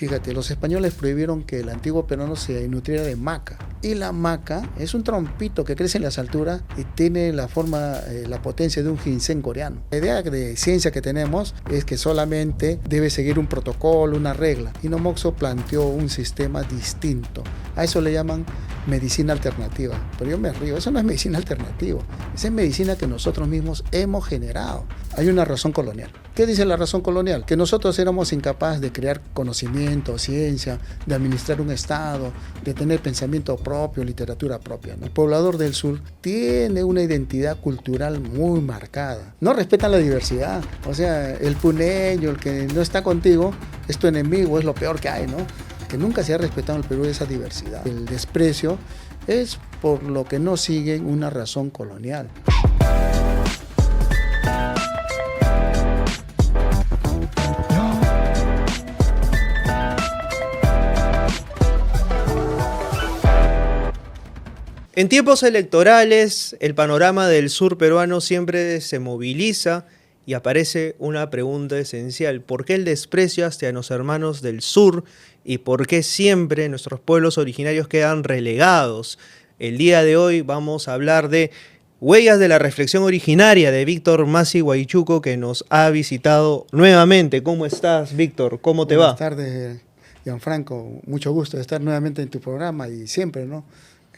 Fíjate, los españoles prohibieron que el antiguo peruano se nutriera de maca. Y la maca es un trompito que crece en las alturas y tiene la forma, la potencia de un ginseng coreano. La idea de ciencia que tenemos es que solamente debe seguir un protocolo, una regla. Y Moxo planteó un sistema distinto. A eso le llaman medicina alternativa. Pero yo me río, eso no es medicina alternativa. Esa es medicina que nosotros mismos hemos generado. Hay una razón colonial. ¿Qué dice la razón colonial? Que nosotros éramos incapaces de crear conocimiento, ciencia, de administrar un Estado, de tener pensamiento propio, literatura propia, ¿no? El poblador del sur tiene una identidad cultural muy marcada. No respetan la diversidad. O sea, el puneño, el que no está contigo, es tu enemigo, es lo peor que hay, ¿no? Que nunca se ha respetado en el Perú esa diversidad. El desprecio es por lo que no siguen una razón colonial. En tiempos electorales, el panorama del sur peruano siempre se moviliza y aparece una pregunta esencial. ¿Por qué el desprecio hacia los hermanos del sur y por qué siempre nuestros pueblos originarios quedan relegados? El día de hoy vamos a hablar de Huellas de la Reflexión Originaria de Víctor Masi Huaychuco, que nos ha visitado nuevamente. ¿Cómo estás, Víctor? ¿Cómo te va? Buenas tardes, Gianfranco. Mucho gusto de estar nuevamente en tu programa y siempre, ¿no?,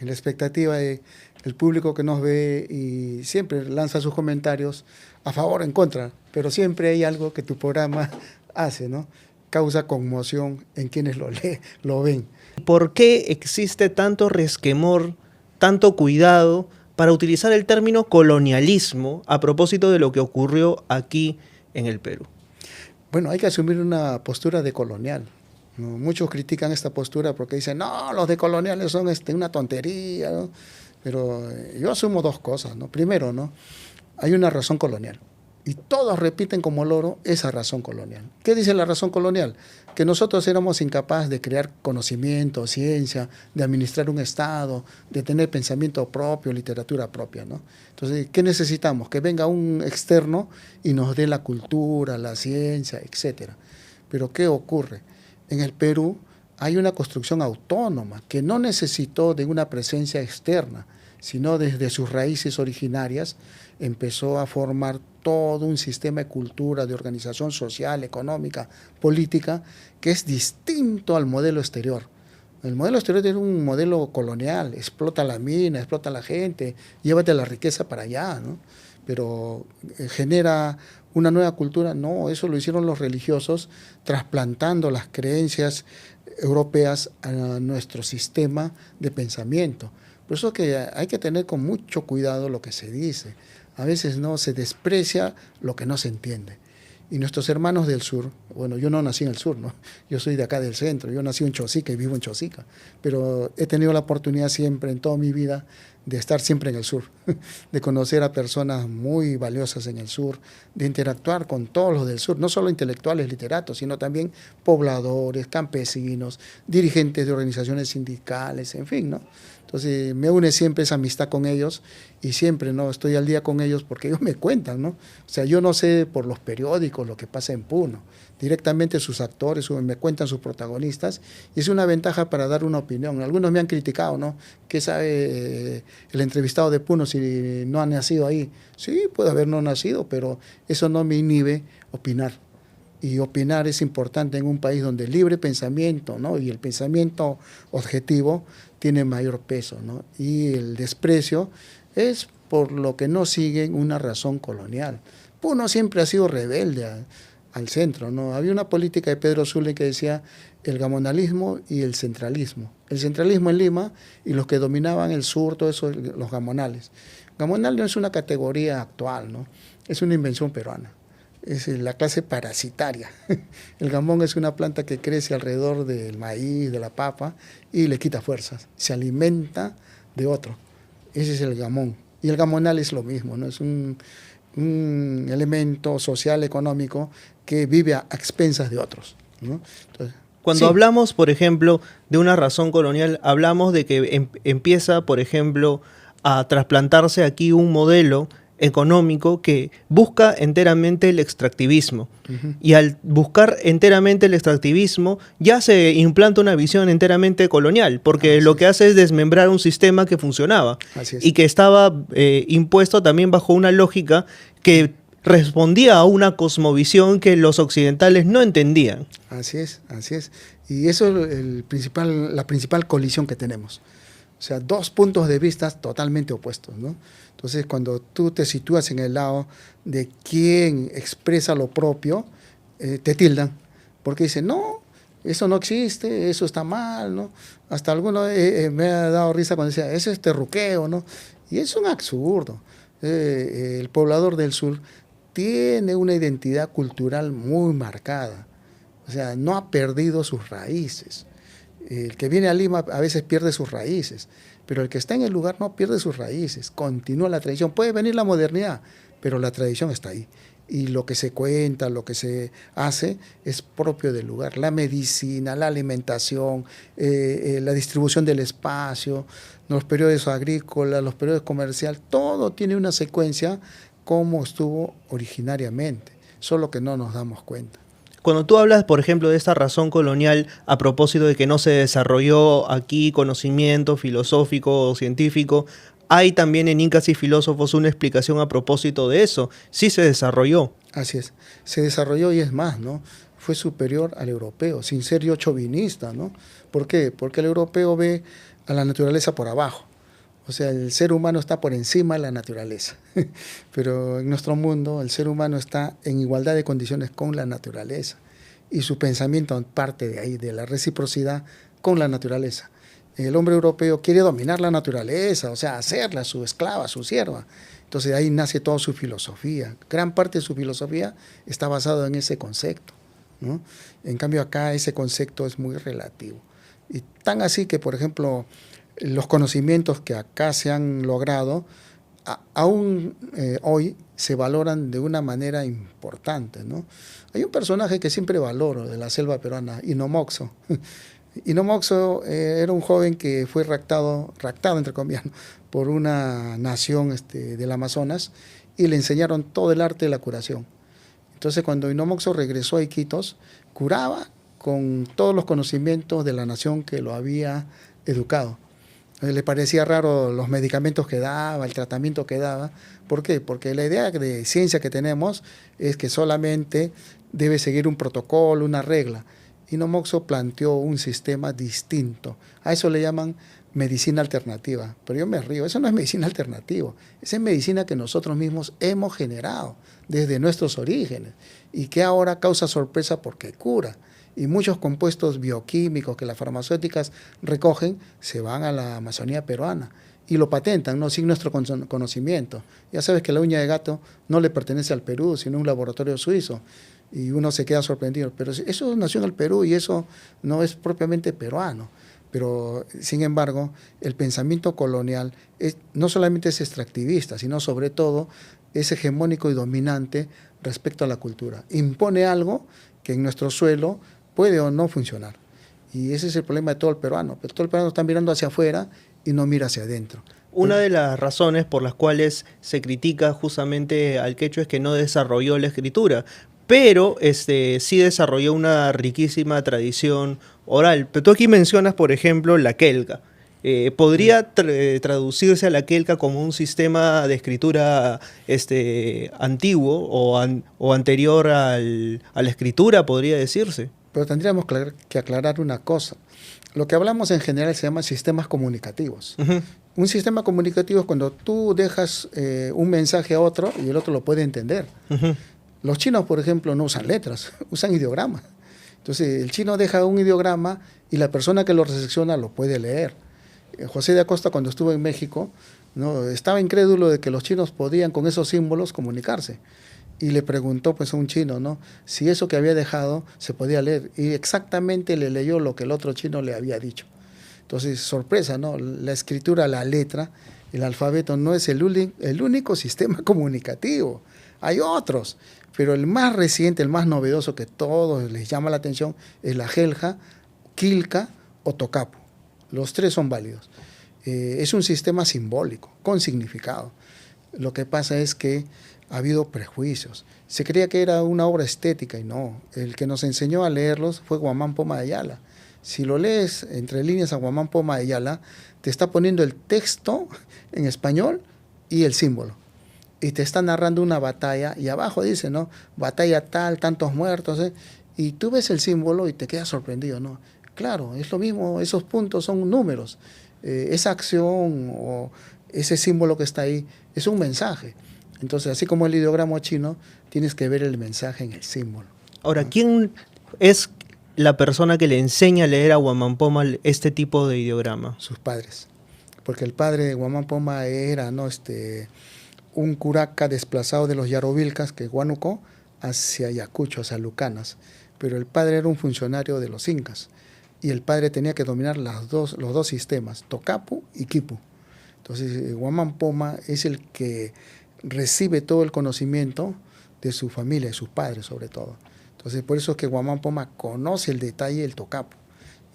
en la expectativa de el público que nos ve y siempre lanza sus comentarios a favor o en contra, pero siempre hay algo que tu programa hace, ¿no? Causa conmoción en quienes lo ven. ¿Por qué existe tanto resquemor, tanto cuidado para utilizar el término colonialismo a propósito de lo que ocurrió aquí en el Perú? Bueno, hay que asumir una postura de colonial, ¿no? Muchos critican esta postura porque dicen, no, los decoloniales son una tontería, ¿no? Pero yo asumo dos cosas, ¿no? Primero, ¿no?, hay una razón colonial y todos repiten como loro esa razón colonial. ¿Qué dice la razón colonial? Que nosotros éramos incapaces de crear conocimiento, ciencia, de administrar un Estado, de tener pensamiento propio, literatura propia, ¿no? Entonces, ¿qué necesitamos? Que venga un externo y nos dé la cultura, la ciencia, etcétera. Pero ¿qué ocurre? En el Perú hay una construcción autónoma que no necesitó de una presencia externa, sino desde sus raíces originarias empezó a formar todo un sistema de cultura, de organización social, económica, política, que es distinto al modelo exterior. El modelo exterior es un modelo colonial, explota la mina, explota la gente, llévate la riqueza para allá, ¿no? Pero genera una nueva cultura. No, eso lo hicieron los religiosos trasplantando las creencias europeas a nuestro sistema de pensamiento. Por eso que hay que tener con mucho cuidado lo que se dice. A veces no se desprecia lo que no se entiende. Y nuestros hermanos del sur, bueno, yo no nací en el sur, ¿no? Yo soy de acá del centro, yo nací en Chosica y vivo en Chosica, pero he tenido la oportunidad siempre en toda mi vida de estar siempre en el sur, de conocer a personas muy valiosas en el sur, de interactuar con todos los del sur, no solo intelectuales, literatos, sino también pobladores, campesinos, dirigentes de organizaciones sindicales, en fin, ¿no? Entonces me une siempre esa amistad con ellos y siempre, ¿no?, estoy al día con ellos porque ellos me cuentan, ¿no? O sea, yo no sé por los periódicos lo que pasa en Puno, directamente sus actores me cuentan sus protagonistas y es una ventaja para dar una opinión. Algunos me han criticado, ¿no? ¿Qué sabe el entrevistado de Puno si no ha nacido ahí? Sí, puede haber no nacido, pero eso no me inhibe opinar. Y opinar es importante en un país donde el libre pensamiento, ¿no?, y el pensamiento objetivo tiene mayor peso, ¿no? Y el desprecio es por lo que no siguen una razón colonial. Puno siempre ha sido rebelde al centro, ¿no? Había una política de Pedro Zulle que decía el gamonalismo y el centralismo. El centralismo en Lima y los que dominaban el sur, todo eso, los gamonales. Gamonal no es una categoría actual, ¿no? Es una invención peruana. Es la clase parasitaria. El gamón es una planta que crece alrededor del maíz, de la papa, y le quita fuerzas. Se alimenta de otro. Ese es el gamón. Y el gamonal es lo mismo, ¿no? Es un elemento social, económico, que vive a expensas de otros, ¿no? Entonces, cuando hablamos, por ejemplo, de una razón colonial, hablamos de que empieza, por ejemplo, a trasplantarse aquí un modelo económico que busca enteramente el extractivismo. Y al buscar enteramente el extractivismo, ya se implanta una visión enteramente colonial, porque lo que hace es desmembrar un sistema que funcionaba y que estaba impuesto también bajo una lógica que respondía a una cosmovisión que los occidentales no entendían. Así es, así es. Y eso es la principal colisión que tenemos. O sea, dos puntos de vista totalmente opuestos, ¿no? Entonces, cuando tú te sitúas en el lado de quien expresa lo propio, te tildan, porque dicen, no, eso no existe, eso está mal, ¿no? Hasta alguno me ha dado risa cuando decía, eso es terruqueo, ¿no? Y es un absurdo. El poblador del sur tiene una identidad cultural muy marcada, o sea, no ha perdido sus raíces. El que viene a Lima a veces pierde sus raíces, pero el que está en el lugar no pierde sus raíces, continúa la tradición. Puede venir la modernidad, pero la tradición está ahí. Y lo que se cuenta, lo que se hace, es propio del lugar. La medicina, la alimentación, la distribución del espacio, los periodos agrícolas, los periodos comerciales, todo tiene una secuencia como estuvo originariamente, solo que no nos damos cuenta. Cuando tú hablas, por ejemplo, de esta razón colonial a propósito de que no se desarrolló aquí conocimiento filosófico o científico, hay también en Incas y Filósofos una explicación a propósito de eso. Sí se desarrolló. Así es, se desarrolló y es más, ¿no? Fue superior al europeo, sin ser yo chauvinista, ¿no? ¿Por qué? Porque el europeo ve a la naturaleza por abajo. O sea, el ser humano está por encima de la naturaleza, pero en nuestro mundo el ser humano está en igualdad de condiciones con la naturaleza y su pensamiento parte de ahí, de la reciprocidad con la naturaleza. El hombre europeo quiere dominar la naturaleza, o sea, hacerla su esclava, su sierva. Entonces de ahí nace toda su filosofía. Gran parte de su filosofía está basada en ese concepto, ¿no? En cambio acá ese concepto es muy relativo. Y tan así que, por ejemplo, los conocimientos que acá se han logrado, aún hoy se valoran de una manera importante, ¿no? Hay un personaje que siempre valoro de la selva peruana, Inomoxo. Inomoxo era un joven que fue raptado entre comillas, por una nación del Amazonas y le enseñaron todo el arte de la curación. Entonces cuando Inomoxo regresó a Iquitos, curaba con todos los conocimientos de la nación que lo había educado. Le parecía raro los medicamentos que daba, el tratamiento que daba. ¿Por qué? Porque la idea de ciencia que tenemos es que solamente debe seguir un protocolo, una regla. Inomoxo planteó un sistema distinto. A eso le llaman medicina alternativa. Pero yo me río, eso no es medicina alternativa. Esa es medicina que nosotros mismos hemos generado desde nuestros orígenes y que ahora causa sorpresa porque cura. Y muchos compuestos bioquímicos que las farmacéuticas recogen se van a la Amazonía peruana y lo patentan, ¿no? Sin nuestro conocimiento. Ya sabes que la uña de gato no le pertenece al Perú, sino a un laboratorio suizo. Y uno se queda sorprendido. Pero eso nació en el Perú y eso no es propiamente peruano. Pero, sin embargo, el pensamiento colonial no solamente es extractivista, sino sobre todo es hegemónico y dominante respecto a la cultura. Impone algo que en nuestro suelo puede o no funcionar. Y ese es el problema de todo el peruano. Pero todo el peruano está mirando hacia afuera y no mira hacia adentro. Una de las razones por las cuales se critica justamente al quechua es que no desarrolló la escritura, pero sí desarrolló una riquísima tradición oral. Pero tú aquí mencionas, por ejemplo, la quelca. ¿Podría traducirse a la quelca como un sistema de escritura antiguo o anterior a la escritura, podría decirse? Pero tendríamos que aclarar una cosa. Lo que hablamos en general se llama sistemas comunicativos. Un sistema comunicativo es cuando tú dejas un mensaje a otro y el otro lo puede entender. Los chinos, por ejemplo, no usan letras, usan ideogramas. Entonces, el chino deja un ideograma y la persona que lo recepciona lo puede leer. José de Acosta, cuando estuvo en México, ¿no? Estaba incrédulo de que los chinos podían con esos símbolos comunicarse. Y le preguntó pues, a un chino, ¿no?, si eso que había dejado se podía leer. Y exactamente le leyó lo que el otro chino le había dicho. Entonces, sorpresa, ¿no? La escritura, la letra, el alfabeto no es el único sistema comunicativo. Hay otros, pero el más reciente, el más novedoso que todos les llama la atención es la Gelja, Quilca o Tocapo. Los tres son válidos. Es un sistema simbólico, con significado. Lo que pasa es que ha habido prejuicios. Se creía que era una obra estética y no. El que nos enseñó a leerlos fue Guamán Poma de Ayala. Si lo lees entre líneas a Guamán Poma de Ayala, te está poniendo el texto en español y el símbolo. Y te está narrando una batalla y abajo dice, ¿no? Batalla tal, tantos muertos, ¿eh? Y tú ves el símbolo y te quedas sorprendido, ¿no? Claro, es lo mismo, esos puntos son números. Esa acción o ese símbolo que está ahí es un mensaje. Entonces, así como el ideograma chino, tienes que ver el mensaje en el símbolo. Ahora, ¿quién es la persona que le enseña a leer a Guamán Poma este tipo de ideograma? Sus padres. Porque el padre de Guamán Poma era, ¿no? Un curaca desplazado de los Yarovilcas, que es Huánuco, hacia Ayacucho, hacia Lucanas. Pero el padre era un funcionario de los incas. Y el padre tenía que dominar los dos sistemas, Tocapu y Quipu. Entonces, Guamán Poma es el que recibe todo el conocimiento de su familia, de sus padres sobre todo. Entonces, por eso es que Guamán Poma conoce el detalle del Tocapu.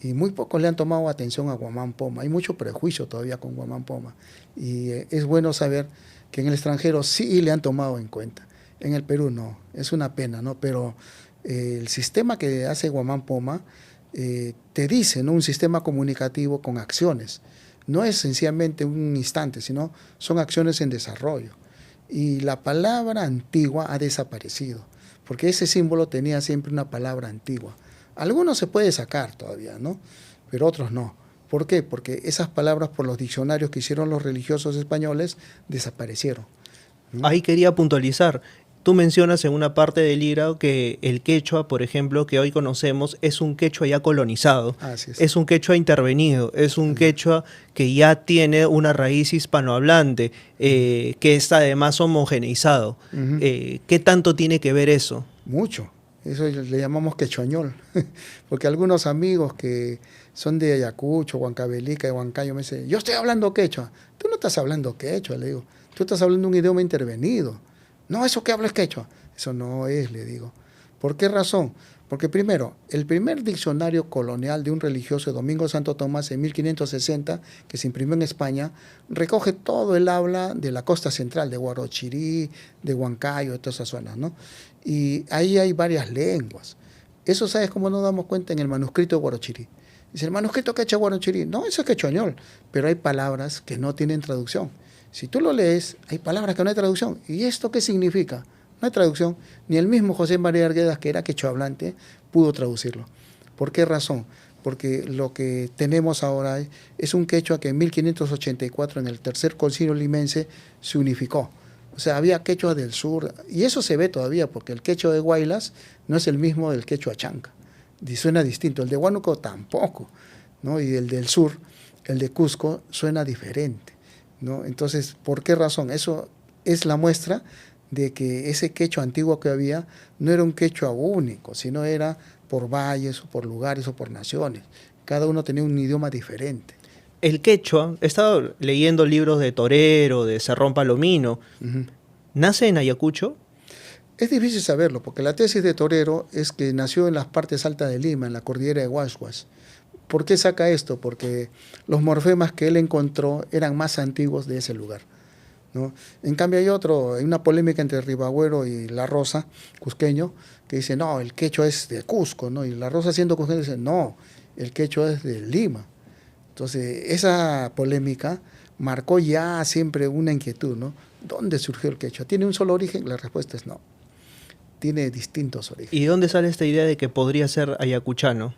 Y muy pocos le han tomado atención a Guamán Poma. Hay mucho prejuicio todavía con Guamán Poma. Y es bueno saber que en el extranjero sí le han tomado en cuenta. En el Perú no. Es una pena, ¿no? Pero el sistema que hace Guamán Poma te dice, ¿no? Un sistema comunicativo con acciones. No es sencillamente un instante, sino son acciones en desarrollo. Y la palabra antigua ha desaparecido, porque ese símbolo tenía siempre una palabra antigua. Algunos se puede sacar todavía, ¿no? Pero otros no. ¿Por qué? Porque esas palabras por los diccionarios que hicieron los religiosos españoles desaparecieron. Ahí quería puntualizar. Tú mencionas en una parte del libro que el quechua, por ejemplo, que hoy conocemos, es un quechua ya colonizado. Así es. Es un quechua intervenido, es un quechua que ya tiene una raíz hispanohablante, que está además homogeneizado. ¿Qué tanto tiene que ver eso? Mucho. Eso le llamamos quechuañol. Porque algunos amigos que son de Ayacucho, Huancavelica y Huancayo me dicen, yo estoy hablando quechua. Tú no estás hablando quechua, le digo. Tú estás hablando un idioma intervenido. No, eso que hablo es quechua. Eso no es, le digo. ¿Por qué razón? Porque primero, el primer diccionario colonial de un religioso, Domingo Santo Tomás, en 1560, que se imprimió en España, recoge todo el habla de la costa central, de Huarochirí, de Huancayo, de todas esas zonas, ¿no? Y ahí hay varias lenguas. Eso, ¿sabes cómo nos damos cuenta? En el manuscrito de Huarochirí. Dice, el manuscrito quechua Huarochirí. No, eso es quechuañol, pero hay palabras que no tienen traducción. Si tú lo lees, hay palabras que no hay traducción. ¿Y esto qué significa? No hay traducción. Ni el mismo José María Arguedas, que era quechua hablante, pudo traducirlo. ¿Por qué razón? Porque lo que tenemos ahora es un quechua que en 1584, en el tercer concilio limense, se unificó. O sea, había quechua del sur, y eso se ve todavía, porque el quechua de Huaylas no es el mismo del quechua chanca. Y suena distinto. El de Huánuco tampoco, ¿no? Y el del sur, el de Cusco, suena diferente, ¿no? Entonces, ¿por qué razón? Eso es la muestra de que ese quechua antiguo que había no era un quechua único, sino era por valles, o por lugares, o por naciones. Cada uno tenía un idioma diferente. El quechua, he estado leyendo libros de Torero, de Cerrón Palomino. ¿Nace en Ayacucho? Es difícil saberlo, porque la tesis de Torero es que nació en las partes altas de Lima, en la cordillera de Huashuas. ¿Por qué saca esto? Porque los morfemas que él encontró eran más antiguos de ese lugar, ¿no? En cambio hay una polémica entre Ribagüero y La Rosa, cusqueño, que dice, no, el quechua es de Cusco, ¿no? Y La Rosa, siendo cusqueño, dice, no, el quechua es de Lima. Entonces, esa polémica marcó ya siempre una inquietud, ¿no? ¿Dónde surgió el quechua? ¿Tiene un solo origen? La respuesta es no. Tiene distintos orígenes. ¿Y de dónde sale esta idea de que podría ser ayacuchano?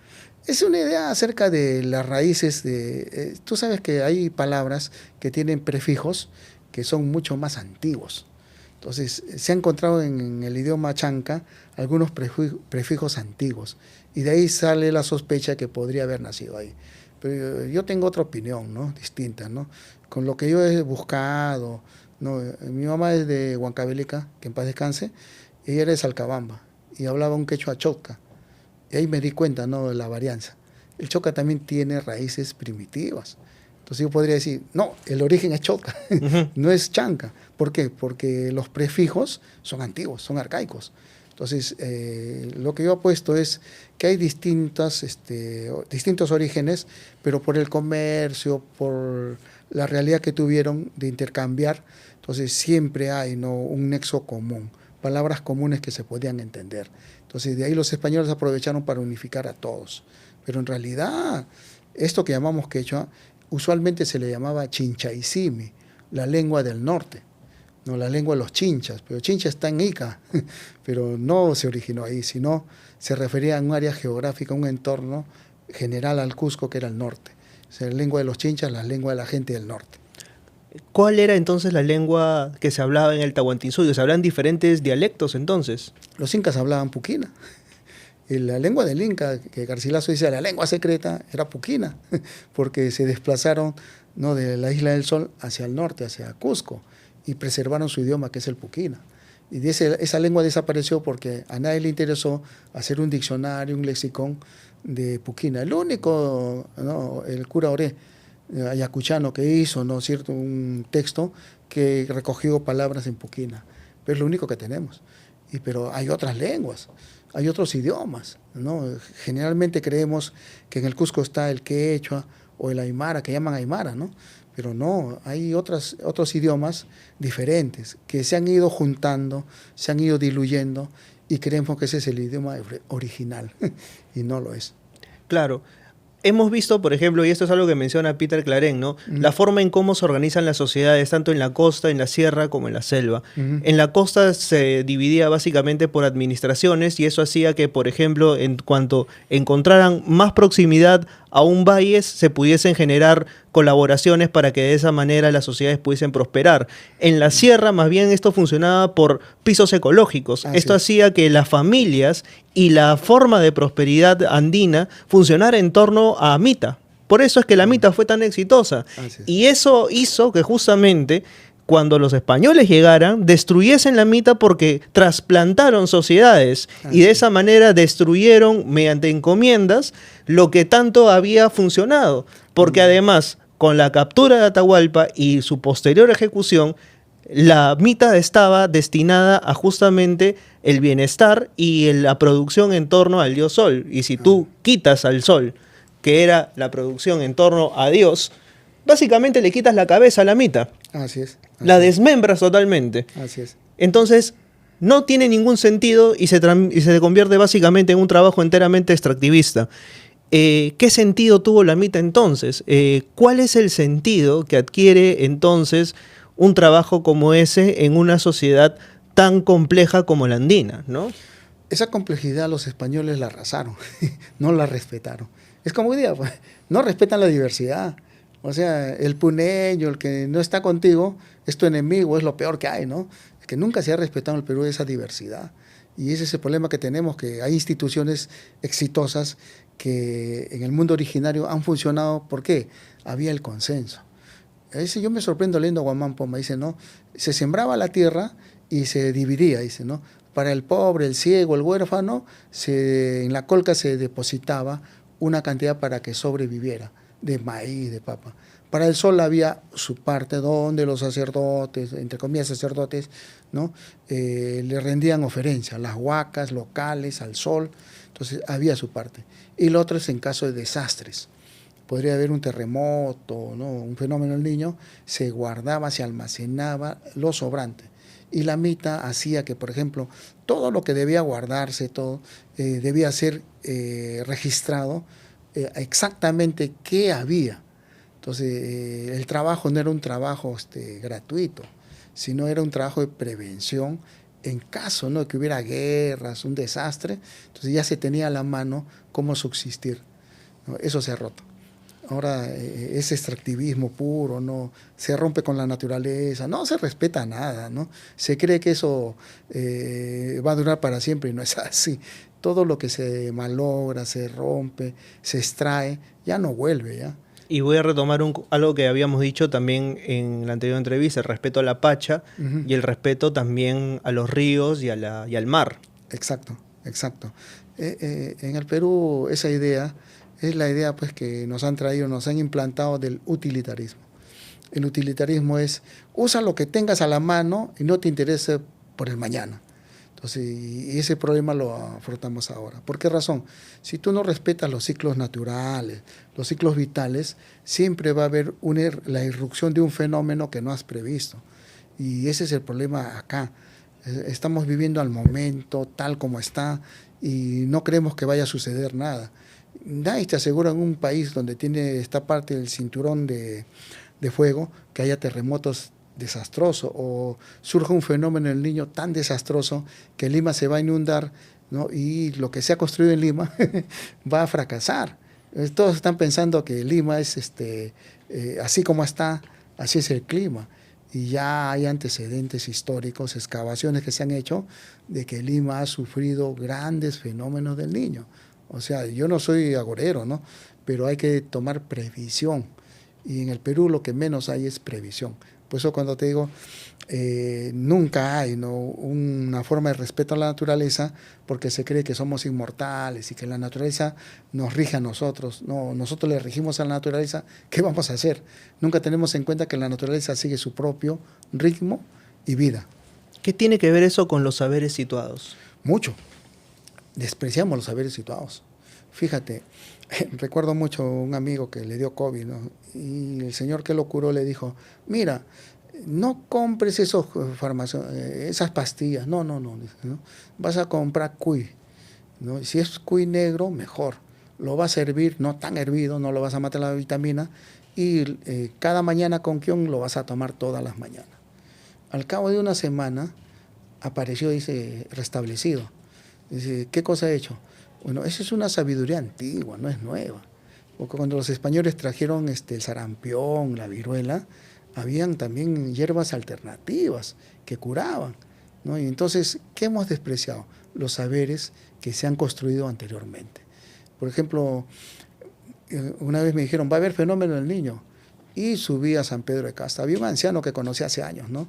Es una idea acerca de las raíces de... tú sabes que hay palabras que tienen prefijos que son mucho más antiguos. Entonces, se ha encontrado en el idioma chanca algunos prefijos antiguos. Y de ahí sale la sospecha que podría haber nacido ahí. Pero yo tengo otra opinión, ¿no? Distinta, ¿no? Con lo que yo he buscado, ¿no? Mi mamá es de Huancavelica, que en paz descanse. Ella era de Salcabamba y hablaba un quechua chotca. Y ahí me di cuenta, ¿no?, de la varianza. El chotca también tiene raíces primitivas. Entonces yo podría decir, no, el origen es chotca, no es chanca. ¿Por qué? Porque los prefijos son antiguos, son arcaicos. Entonces, lo que yo apuesto es que hay distintos orígenes, pero por el comercio, por la realidad que tuvieron de intercambiar, entonces siempre hay, ¿no?, un nexo común, palabras comunes que se podían entender. Entonces, de ahí los españoles aprovecharon para unificar a todos. Pero en realidad, esto que llamamos quechua, usualmente se le llamaba chinchaizimi, la lengua del norte, no la lengua de los chinchas, pero chincha está en Ica, pero no se originó ahí, sino se refería a un área geográfica, un entorno general al Cusco, que era el norte. O sea, la lengua de los chinchas, la lengua de la gente del norte. ¿Cuál era entonces la lengua que se hablaba en el Tahuantinsuyo? ¿Se hablan diferentes dialectos entonces? Los incas hablaban puquina. Y la lengua del Inca, que Garcilaso dice la lengua secreta, era puquina, porque se desplazaron, ¿no?, de la Isla del Sol hacia el norte, hacia Cusco, y preservaron su idioma, que es el puquina. Y esa lengua desapareció porque a nadie le interesó hacer un diccionario, un lexicón de puquina. El único, ¿no?, el cura Oré, ayacuchano, que hizo, ¿no es cierto?, un texto que recogió palabras en puquina, pero es lo único que tenemos. Pero hay otras lenguas, hay otros idiomas, ¿no? Generalmente creemos que en el Cusco está el quechua o el aymara, que llaman aymara, ¿no? Pero no, hay otros idiomas diferentes que se han ido juntando, se han ido diluyendo y creemos que ese es el idioma original y no lo es. Claro. Hemos visto, por ejemplo, y esto es algo que menciona Peter Claren, ¿no?, la forma en cómo se organizan las sociedades, tanto en la costa, en la sierra, como en la selva. En la costa se dividía básicamente por administraciones y eso hacía que, por ejemplo, en cuanto encontraran más proximidad a un valle, se pudiesen generar colaboraciones para que de esa manera las sociedades pudiesen prosperar. En la sierra, más bien, esto funcionaba por pisos ecológicos. Esto hacía que las familias y la forma de prosperidad andina funcionara en torno a Amita. Por eso es que la Amita fue tan exitosa. Y eso hizo que justamente cuando los españoles llegaran, destruyesen la Amita porque trasplantaron sociedades y de esa manera destruyeron mediante encomiendas lo que tanto había funcionado. Porque además, con la captura de Atahualpa y su posterior ejecución, la Amita estaba destinada a justamente el bienestar y la producción en torno al dios Sol. Y si tú quitas al Sol, que era la producción en torno a Dios, básicamente le quitas la cabeza a la Amita. Así es. La desmembras totalmente. Así es. Entonces, no tiene ningún sentido y se convierte básicamente en un trabajo enteramente extractivista. ¿Qué sentido tuvo la Amita entonces? ¿Cuál es el sentido que adquiere entonces un trabajo como ese en una sociedad tan compleja como la andina, ¿no? Esa complejidad los españoles la arrasaron, no la respetaron. Es como hoy día, pues, no respetan la diversidad. O sea, el puneño, el que no está contigo, es tu enemigo, es lo peor que hay, ¿no? Es que nunca se ha respetado en el Perú esa diversidad. Y ese es el problema que tenemos, que hay instituciones exitosas que en el mundo originario han funcionado. ¿Por qué? Había el consenso. Yo me sorprendo leyendo Guamán Poma, dice, ¿no? Se sembraba la tierra y se dividía, dice, ¿no? Para el pobre, el ciego, el huérfano, en la colca se depositaba una cantidad para que sobreviviera, de maíz, de papa. Para el sol había su parte donde los sacerdotes, entre comillas sacerdotes, ¿no? Le rendían oferencias, las huacas locales al sol, entonces había su parte. Y lo otro es en caso de desastres. Podría haber un terremoto, ¿no? Un fenómeno del Niño, se guardaba, se almacenaba lo sobrante. Y la Amita hacía que, por ejemplo, todo lo que debía guardarse, todo debía ser registrado exactamente qué había. Entonces, el trabajo no era un trabajo gratuito, sino era un trabajo de prevención en caso, ¿no?, de que hubiera guerras, un desastre. Entonces ya se tenía a la mano cómo subsistir, ¿no? Eso se ha roto. Ahora ese extractivismo puro, ¿no? Se rompe con la naturaleza, no se respeta nada, ¿no? Se cree que eso va a durar para siempre y no es así. Todo lo que se malogra, se rompe, se extrae, ya no vuelve, ¿ya? Y voy a retomar algo que habíamos dicho también en la anterior entrevista, el respeto a la pacha y el respeto también a los ríos y al mar. Exacto, exacto. En el Perú esa idea es la idea, pues, que nos han traído, nos han implantado del utilitarismo. El utilitarismo es, usa lo que tengas a la mano y no te interese por el mañana. Entonces, y ese problema lo afrontamos ahora. ¿Por qué razón? Si tú no respetas los ciclos naturales, los ciclos vitales, siempre va a haber la irrupción de un fenómeno que no has previsto. Y ese es el problema acá. Estamos viviendo al momento, tal como está, y no creemos que vaya a suceder nada. Nadie te asegura en un país donde tiene esta parte del cinturón de fuego que haya terremotos desastrosos o surja un fenómeno en el Niño tan desastroso que Lima se va a inundar, ¿no? Y lo que se ha construido en Lima va a fracasar. Todos están pensando que Lima es así como está, así es el clima. Y ya hay antecedentes históricos, excavaciones que se han hecho de que Lima ha sufrido grandes fenómenos del Niño. O sea, yo no soy agorero, ¿no? Pero hay que tomar previsión. Y en el Perú lo que menos hay es previsión. Por eso cuando te digo, nunca hay, ¿no?, una forma de respeto a la naturaleza, porque se cree que somos inmortales y que la naturaleza nos rige a nosotros. No, nosotros le regimos a la naturaleza, ¿qué vamos a hacer? Nunca tenemos en cuenta que la naturaleza sigue su propio ritmo y vida. ¿Qué tiene que ver eso con los saberes situados? Mucho. Despreciamos los saberes situados. Fíjate, recuerdo mucho un amigo que le dio COVID, ¿no? Y el señor que lo curó le dijo, mira, no compres esas pastillas, no, vas a comprar cuy, ¿no? Si es cuy negro, mejor, lo vas a hervir, no tan hervido, no lo vas a matar la vitamina, y cada mañana con quión lo vas a tomar todas las mañanas. Al cabo de una semana apareció, dice, restablecido. Dice, ¿qué cosa ha hecho? Bueno, esa es una sabiduría antigua, no es nueva. Porque cuando los españoles trajeron el sarampión, la viruela, habían también hierbas alternativas que curaban, ¿no? Y entonces, ¿qué hemos despreciado? Los saberes que se han construido anteriormente. Por ejemplo, una vez me dijeron, va a haber fenómeno del Niño. Y subí a San Pedro de Casta. Había un anciano que conocí hace años, ¿no?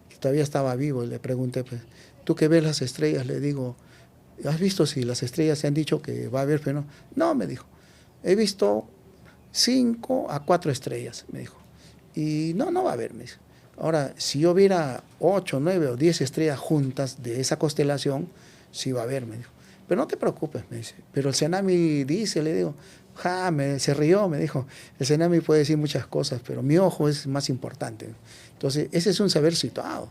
Que todavía estaba vivo, y le pregunté, pues, ¿tú que ves las estrellas? Le digo, ¿has visto si las estrellas se han dicho que va a haber fenómeno? No, me dijo. He visto 5 a 4 estrellas, me dijo. Y no va a haber, me dijo. Ahora, si yo viera 8, 9 o 10 estrellas juntas de esa constelación, sí va a haber, me dijo. Pero no te preocupes, me dice. Pero el Cenami dice, le digo, se rió, me dijo. El Cenami puede decir muchas cosas, pero mi ojo es más importante. Entonces, ese es un saber situado,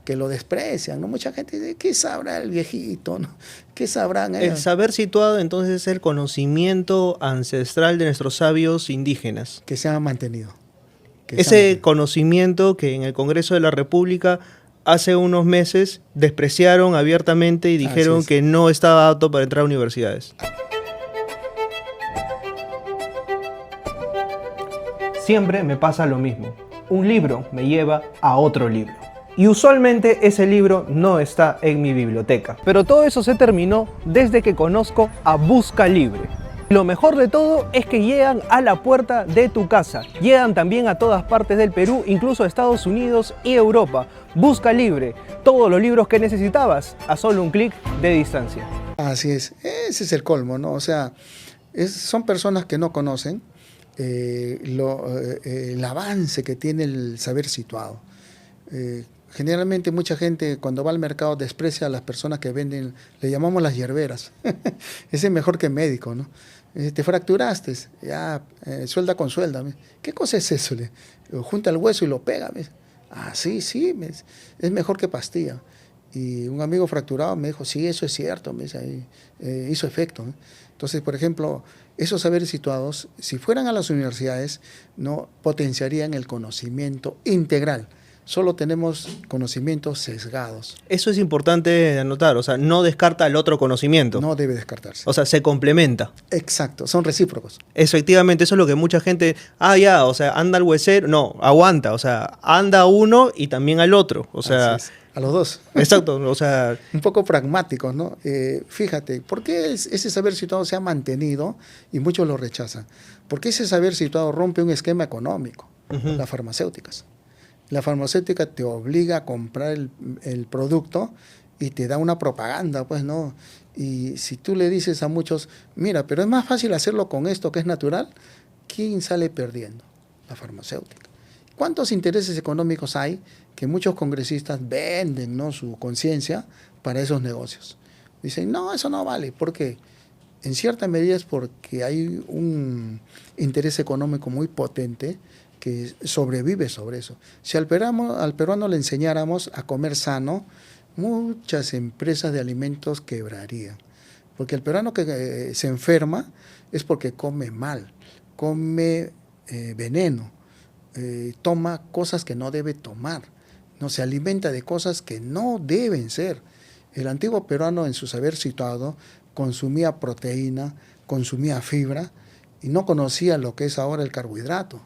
que lo desprecian, ¿no? Mucha gente dice, ¿qué sabrá el viejito, no? ¿Qué sabrán ellos? El saber situado, entonces, es el conocimiento ancestral de nuestros sabios indígenas. Que se ha mantenido. Ese conocimiento que en el Congreso de la República hace unos meses despreciaron abiertamente y dijeron que no estaba apto para entrar a universidades. Siempre me pasa lo mismo. Un libro me lleva a otro libro. Y usualmente ese libro no está en mi biblioteca. Pero todo eso se terminó desde que conozco a Busca Libre. Lo mejor de todo es que llegan a la puerta de tu casa. Llegan también a todas partes del Perú, incluso a Estados Unidos y Europa. Busca Libre, todos los libros que necesitabas a solo un clic de distancia. Así es, ese es el colmo, ¿no? O sea, son personas que no conocen el avance que tiene el saber situado. Generalmente mucha gente cuando va al mercado desprecia a las personas que venden, le llamamos las hierberas. Ese es mejor que médico, ¿no? Te fracturaste, ya, suelda con suelda. ¿Qué cosa es eso? Junta el hueso y lo pega. Ah, sí, es mejor que pastilla. Y un amigo fracturado me dijo, sí, eso es cierto, me dice, hizo efecto, ¿no? Entonces, por ejemplo, esos saberes situados, si fueran a las universidades, no potenciarían el conocimiento integral. Solo tenemos conocimientos sesgados. Eso es importante anotar, o sea, no descarta el otro conocimiento. No debe descartarse. O sea, se complementa. Exacto, son recíprocos. Efectivamente, eso es lo que mucha gente, o sea, anda al huesero, no, aguanta, o sea, anda uno y también al otro, o sea... A los dos. Exacto, o sea... Un poco pragmáticos, ¿no? Fíjate, ¿por qué ese saber situado se ha mantenido y muchos lo rechazan? Porque ese saber situado rompe un esquema económico, las farmacéuticas. La farmacéutica te obliga a comprar el producto y te da una propaganda, pues, ¿no? Y si tú le dices a muchos, mira, pero es más fácil hacerlo con esto que es natural, ¿quién sale perdiendo? La farmacéutica. ¿Cuántos intereses económicos hay que muchos congresistas venden, ¿no?, su conciencia para esos negocios? Dicen, no, eso no vale. ¿Por qué? En cierta medida es porque hay un interés económico muy potente que sobrevive sobre eso. Si al peruano le enseñáramos a comer sano, muchas empresas de alimentos quebrarían. Porque el peruano que se enferma es porque come mal, come veneno, toma cosas que no debe tomar, no se alimenta de cosas que no deben ser. El antiguo peruano, en su saber situado, consumía proteína, consumía fibra y no conocía lo que es ahora el carbohidrato.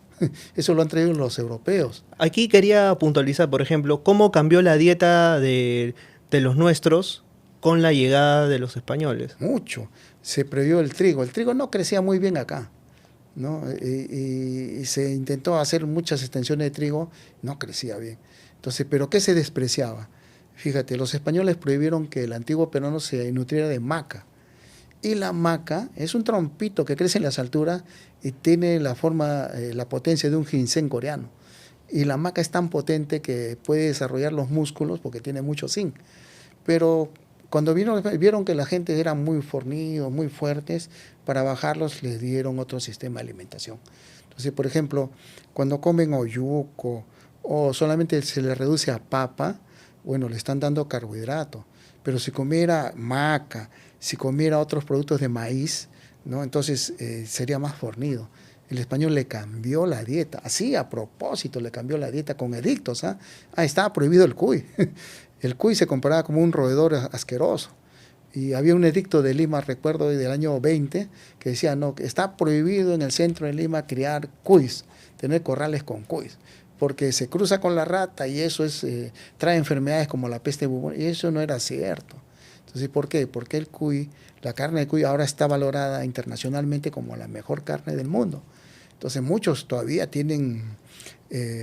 Eso lo han traído los europeos. Aquí quería puntualizar, por ejemplo, cómo cambió la dieta de los nuestros con la llegada de los españoles. Mucho. Se prohibió el trigo. El trigo no crecía muy bien acá, ¿no? Y se intentó hacer muchas extensiones de trigo, no crecía bien. Entonces, ¿pero qué se despreciaba? Fíjate, los españoles prohibieron que el antiguo peruano se nutriera de maca. Y la maca es un trompito que crece en las alturas y tiene la forma, la potencia de un ginseng coreano. Y la maca es tan potente que puede desarrollar los músculos porque tiene mucho zinc. Pero cuando vieron que la gente era muy fornidos, muy fuertes, para bajarlos les dieron otro sistema de alimentación. Entonces, por ejemplo, cuando comen oyuco o solamente se les reduce a papa, bueno, le están dando carbohidrato. Pero si comiera maca, si comiera otros productos de maíz, ¿no?, entonces sería más fornido. El español le cambió la dieta, así a propósito le cambió la dieta con edictos. Estaba prohibido el cuy. El cuy se comparaba como un roedor asqueroso. Y había un edicto de Lima, recuerdo, del año 20, que decía, no, que está prohibido en el centro de Lima criar cuys, tener corrales con cuys, porque se cruza con la rata y eso trae enfermedades como la peste bubónica, y eso no era cierto. Entonces, ¿por qué? Porque el cuy, la carne de cuy ahora está valorada internacionalmente como la mejor carne del mundo. Entonces, muchos todavía tienen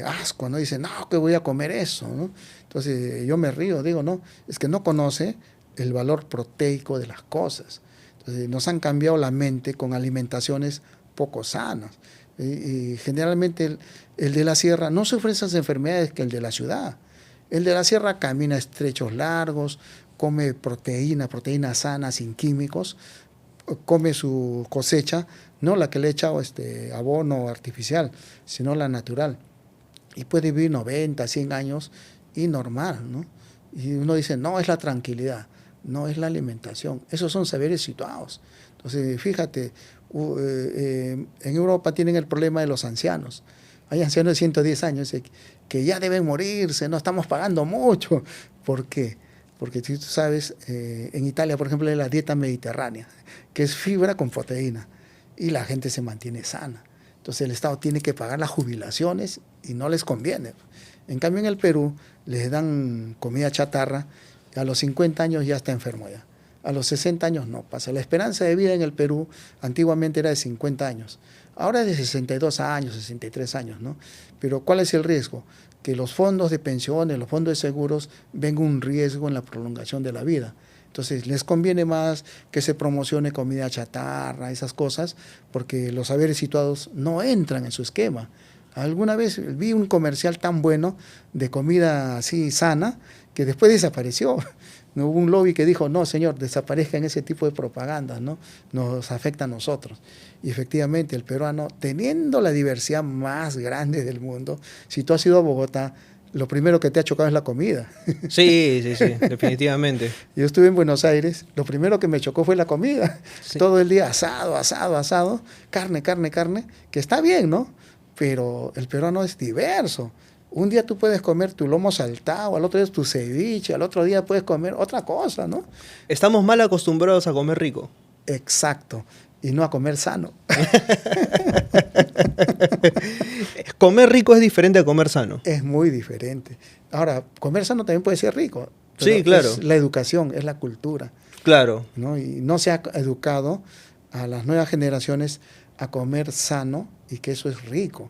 asco, ¿no? Dicen, no, que voy a comer eso, ¿no? Entonces, yo me río, digo, no, es que no conoce el valor proteico de las cosas. Entonces, nos han cambiado la mente con alimentaciones poco sanas. Y generalmente el de la sierra no sufre esas enfermedades que el de la ciudad. El de la sierra camina estrechos largos, come proteína sana, sin químicos, come su cosecha, no la que le he echado abono artificial, sino la natural. Y puede vivir 90, 100 años y normal, ¿no? Y uno dice, no, es la tranquilidad, no es la alimentación. Esos son saberes situados. Entonces, fíjate, en Europa tienen el problema de los ancianos. Hay ancianos de 110 años que ya deben morirse, no estamos pagando mucho. ¿Por qué? Porque si tú sabes, en Italia, por ejemplo, hay la dieta mediterránea, que es fibra con proteína, y la gente se mantiene sana. Entonces el Estado tiene que pagar las jubilaciones y no les conviene. En cambio, en el Perú les dan comida chatarra, y a los 50 años ya está enfermo ya. A los 60 años no pasa. La esperanza de vida en el Perú antiguamente era de 50 años. Ahora es de 62 años, 63 años, ¿no? Pero ¿cuál es el riesgo? Que los fondos de pensiones, los fondos de seguros, ven un riesgo en la prolongación de la vida. Entonces, les conviene más que se promocione comida chatarra, esas cosas, porque los saberes situados no entran en su esquema. Alguna vez vi un comercial tan bueno de comida así sana que después desapareció. No hubo un lobby que dijo, no, señor, desaparezcan ese tipo de propaganda, ¿no? Nos afecta a nosotros. Y efectivamente, el peruano, teniendo la diversidad más grande del mundo, si tú has ido a Bogotá, lo primero que te ha chocado es la comida. Sí, definitivamente. Yo estuve en Buenos Aires, lo primero que me chocó fue la comida. Sí. Todo el día asado, carne, que está bien, ¿no? Pero el peruano es diverso. Un día tú puedes comer tu lomo saltado, al otro día tu ceviche, al otro día puedes comer otra cosa, ¿no? Estamos mal acostumbrados a comer rico. Exacto, y no a comer sano. Comer rico es diferente a comer sano. Es muy diferente. Ahora, comer sano también puede ser rico. Sí, claro. Es la educación, es la cultura. Claro. ¿No? Y no se ha educado a las nuevas generaciones a comer sano y que eso es rico.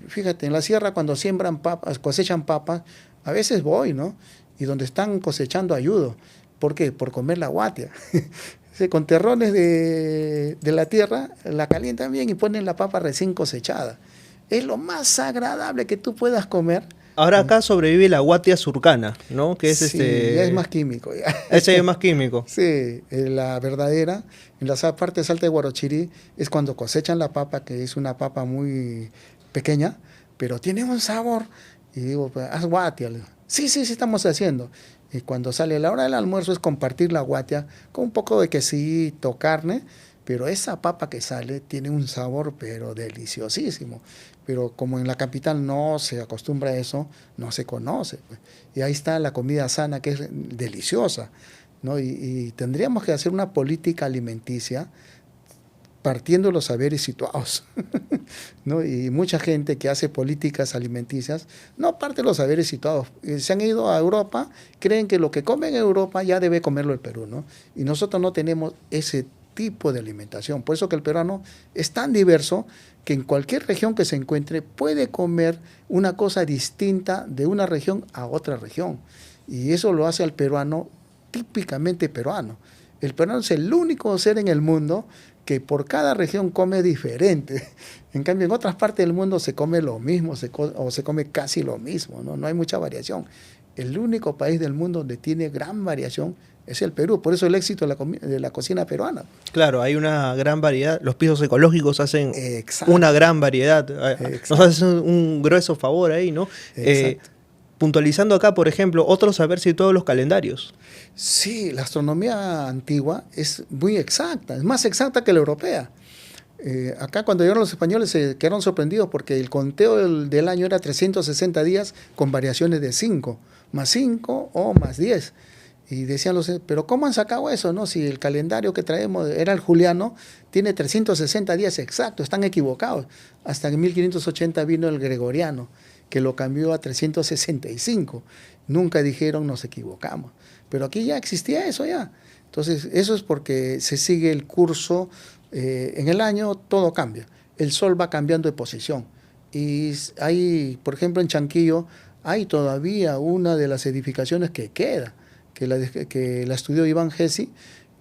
Fíjate, en la sierra cuando siembran papas, cosechan papas, a veces voy, ¿no? Y donde están cosechando ayudo. ¿Por qué? Por comer la guatia. Con terrones de la tierra, la calientan bien y ponen la papa recién cosechada. Es lo más agradable que tú puedas comer. Ahora acá sobrevive la guatia surcana, ¿no? Que es Sí, ya es más químico. Ya. Ese es más químico. Sí, la verdadera, en la parte alta de Guarochirí, es cuando cosechan la papa, que es una papa muy pequeña, pero tiene un sabor. Y digo, pues, haz guatia. Le digo, sí, sí, sí, estamos haciendo. Y cuando sale la hora del almuerzo es compartir la guatia con un poco de quesito, carne, pero esa papa que sale tiene un sabor, pero deliciosísimo. Pero como en la capital no se acostumbra a eso, no se conoce, pues. Y ahí está la comida sana, que es deliciosa, ¿no? Y tendríamos que hacer una política alimenticia partiendo de los saberes situados, ¿no? Y mucha gente que hace políticas alimenticias no parte de los saberes situados. Se han ido a Europa, creen que lo que comen en Europa ya debe comerlo el Perú, ¿no? Y nosotros no tenemos ese tipo de alimentación. Por eso que el peruano es tan diverso que en cualquier región que se encuentre puede comer una cosa distinta de una región a otra región. Y eso lo hace al peruano típicamente peruano. El peruano es el único ser en el mundo que por cada región come diferente. En cambio, en otras partes del mundo se come lo mismo o se come casi lo mismo, ¿no? No hay mucha variación. El único país del mundo donde tiene gran variación es el Perú. Por eso el éxito de la cocina peruana. Claro, hay una gran variedad. Los pisos ecológicos hacen Exacto. una gran variedad. Exacto. Nos hacen un grueso favor ahí, ¿no? Puntualizando acá, por ejemplo, otros saber si todos los calendarios. Sí, la astronomía antigua es muy exacta, es más exacta que la europea. Acá cuando llegaron los españoles se quedaron sorprendidos porque el conteo del año era 360 días con variaciones de 5, más 5 o más 10. Y decían pero ¿cómo han sacado eso? ¿No? Si el calendario que traemos era el juliano, tiene 360 días exactos, están equivocados. Hasta en 1580 vino el gregoriano, que lo cambió a 365. Nunca dijeron nos equivocamos. Pero aquí ya existía eso ya. Entonces, eso es porque se sigue el curso. En el año todo cambia. El sol va cambiando de posición. Y hay, por ejemplo, en Chanquillo, hay todavía una de las edificaciones que queda, que la estudió Iván Gessi,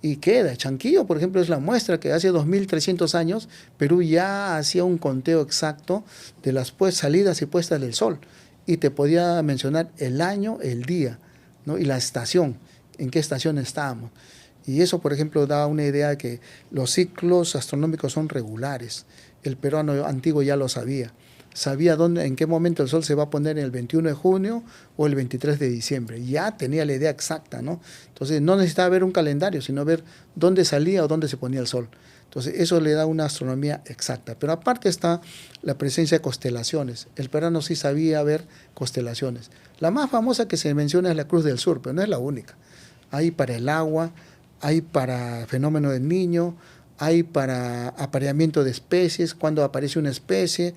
y queda. Chanquillo, por ejemplo, es la muestra que hace 2300 años Perú ya hacía un conteo exacto de las salidas y puestas del sol. Y te podía mencionar el año, el día, ¿no? Y la estación, en qué estación estábamos. Y eso, por ejemplo, da una idea de que los ciclos astronómicos son regulares. El peruano antiguo ya lo sabía. Sabía en qué momento el sol se va a poner en el 21 de junio o el 23 de diciembre. Ya tenía la idea exacta, ¿no? Entonces no necesitaba ver un calendario, sino ver dónde salía o dónde se ponía el sol. Entonces eso le da una astronomía exacta. Pero aparte está la presencia de constelaciones. El peruano sí sabía ver constelaciones. La más famosa que se menciona es la Cruz del Sur, pero no es la única. Hay para el agua, hay para fenómeno del Niño, hay para apareamiento de especies, cuando aparece una especie,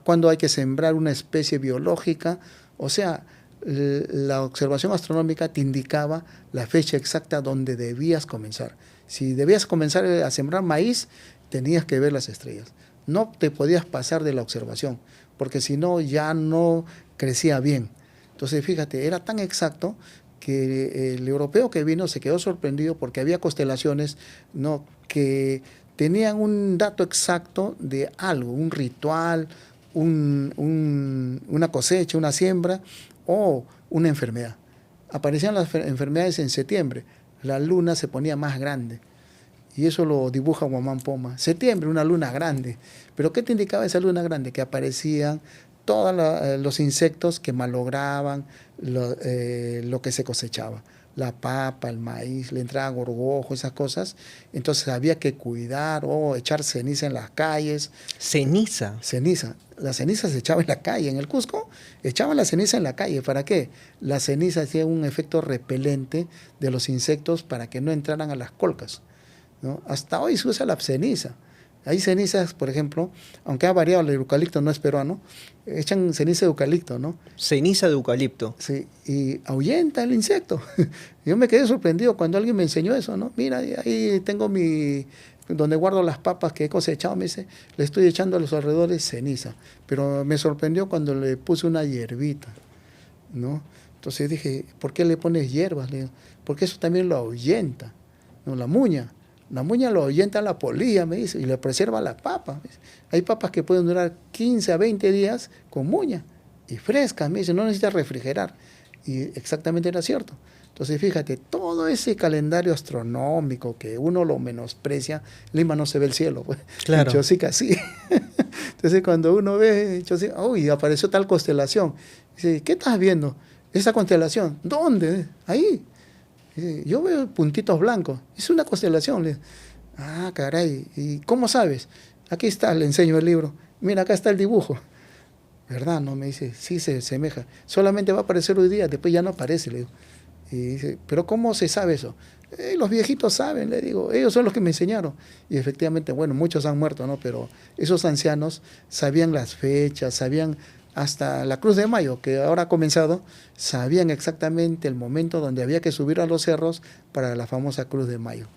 cuando hay que sembrar una especie biológica. O sea, la observación astronómica te indicaba la fecha exacta donde debías comenzar. Si debías comenzar a sembrar maíz, tenías que ver las estrellas. No te podías pasar de la observación, porque si no, ya no crecía bien. Entonces, fíjate, era tan exacto que el europeo que vino se quedó sorprendido porque había constelaciones, ¿no?, que tenían un dato exacto de algo, un ritual, una cosecha, una siembra o una enfermedad. Aparecían las enfermedades en septiembre, la luna se ponía más grande. Y eso lo dibuja Guamán Poma. Septiembre, una luna grande. ¿Pero qué te indicaba esa luna grande? Que aparecían todos los insectos que malograban lo que se cosechaba. La papa, el maíz, le entraba gorgojo, esas cosas. Entonces había que cuidar o echar ceniza en las calles. Ceniza. Ceniza. La ceniza se echaba en la calle. En el Cusco echaban la ceniza en la calle. ¿Para qué? La ceniza hacía un efecto repelente de los insectos para que no entraran a las colcas, ¿no? Hasta hoy se usa la ceniza. Hay cenizas, por ejemplo, aunque ha variado, el eucalipto no es peruano, echan ceniza de eucalipto, ¿no? Ceniza de eucalipto. Sí, y ahuyenta el insecto. Yo me quedé sorprendido cuando alguien me enseñó eso, ¿no? Mira, ahí tengo donde guardo las papas que he cosechado, me dice, le estoy echando a los alrededores ceniza. Pero me sorprendió cuando le puse una hierbita, ¿no? Entonces dije, ¿por qué le pones hierbas? Le digo, porque eso también lo ahuyenta, ¿no? La muña. La muña lo ahuyenta la polilla, me dice, y le preserva la papa. Hay papas que pueden durar 15 a 20 días con muña y frescas, me dice, no necesita refrigerar. Y exactamente era cierto. Entonces, fíjate, todo ese calendario astronómico que uno lo menosprecia, Lima no se ve el cielo, pues. Claro. En Chosica sí. Entonces, cuando uno ve Chosica, uy, apareció tal constelación. Dice, ¿qué estás viendo? Esa constelación. ¿Dónde? Ahí. Dice, yo veo puntitos blancos. Es una constelación. Le digo, ah, caray. ¿Y cómo sabes? Aquí está, le enseño el libro. Mira, acá está el dibujo. ¿Verdad? No, me dice, sí se semeja. Solamente va a aparecer hoy día, después ya no aparece, le digo. Y dice, ¿pero cómo se sabe eso? Los viejitos saben, le digo, ellos son los que me enseñaron. Y efectivamente, bueno, muchos han muerto, ¿no? Pero esos ancianos sabían las fechas, sabían hasta la Cruz de Mayo, que ahora ha comenzado, sabían exactamente el momento donde había que subir a los cerros para la famosa Cruz de Mayo.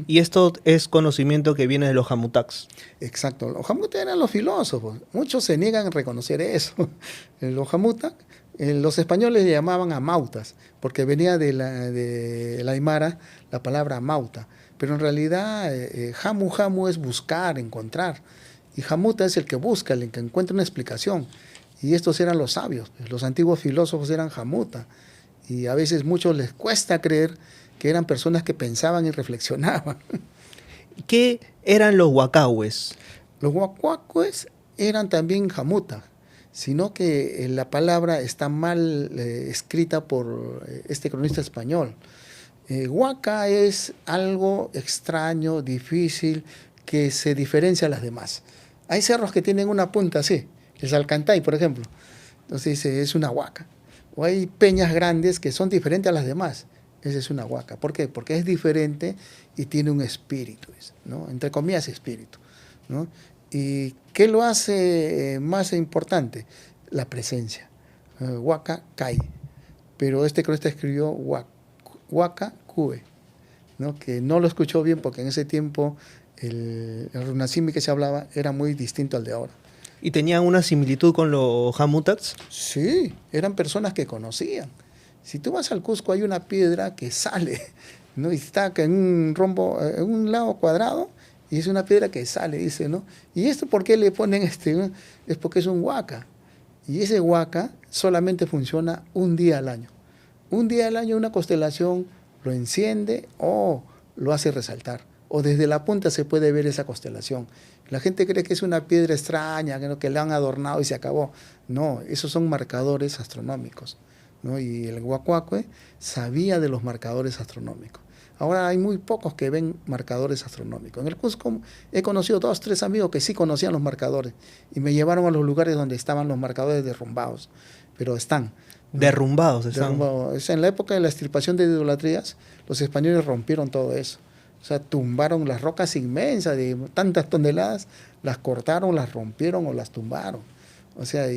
Y esto es conocimiento que viene de los jamutacs. Exacto, los jamutas eran los filósofos, muchos se niegan a reconocer eso. Los jamutas, los españoles le llamaban amautas, porque venía de la aymara la palabra amauta, pero en realidad jamu es buscar, encontrar, y jamuta es el que busca, el que encuentra una explicación, y estos eran los sabios, los antiguos filósofos eran jamuta, y a veces muchos les cuesta creer que eran personas que pensaban y reflexionaban. ¿Qué eran los huacahues? Los huacuacues eran también jamuta, sino que la palabra está mal escrita por este cronista español. Huaca es algo extraño, difícil, que se diferencia a las demás. Hay cerros que tienen una punta así, el Salcantay, por ejemplo. Entonces dice, es una huaca. O hay peñas grandes que son diferentes a las demás. Esa es una huaca. ¿Por qué? Porque es diferente y tiene un espíritu, ¿no? Entre comillas, espíritu, ¿no? ¿Y qué lo hace más importante? La presencia. Huaca Cay. Pero este cronista escribió Huaca Cue, ¿no? Que no lo escuchó bien porque en ese tiempo el runacimi que se hablaba era muy distinto al de ahora. ¿Y tenían una similitud con los jamutacs? Sí, eran personas que conocían. Si tú vas al Cusco hay una piedra que sale, ¿no? Y está en un rombo, en un lado cuadrado, y es una piedra que sale, dice, ¿no? ¿Y esto por qué le ponen este? Es porque es un huaca. Y ese huaca solamente funciona un día al año. Un día al año una constelación lo enciende o lo hace resaltar. O desde la punta se puede ver esa constelación. La gente cree que es una piedra extraña, que le han adornado y se acabó. No, esos son marcadores astronómicos, ¿no? Y el huacuacue sabía de los marcadores astronómicos. Ahora hay muy pocos que ven marcadores astronómicos. En el Cusco he conocido 2, 3 amigos que sí conocían los marcadores y me llevaron a los lugares donde estaban los marcadores derrumbados, pero están. Derrumbados están. Derrumbados. En la época de la extirpación de idolatrías, los españoles rompieron todo eso. O sea, tumbaron las rocas inmensas de tantas toneladas, las cortaron, las rompieron o las tumbaron. O sea,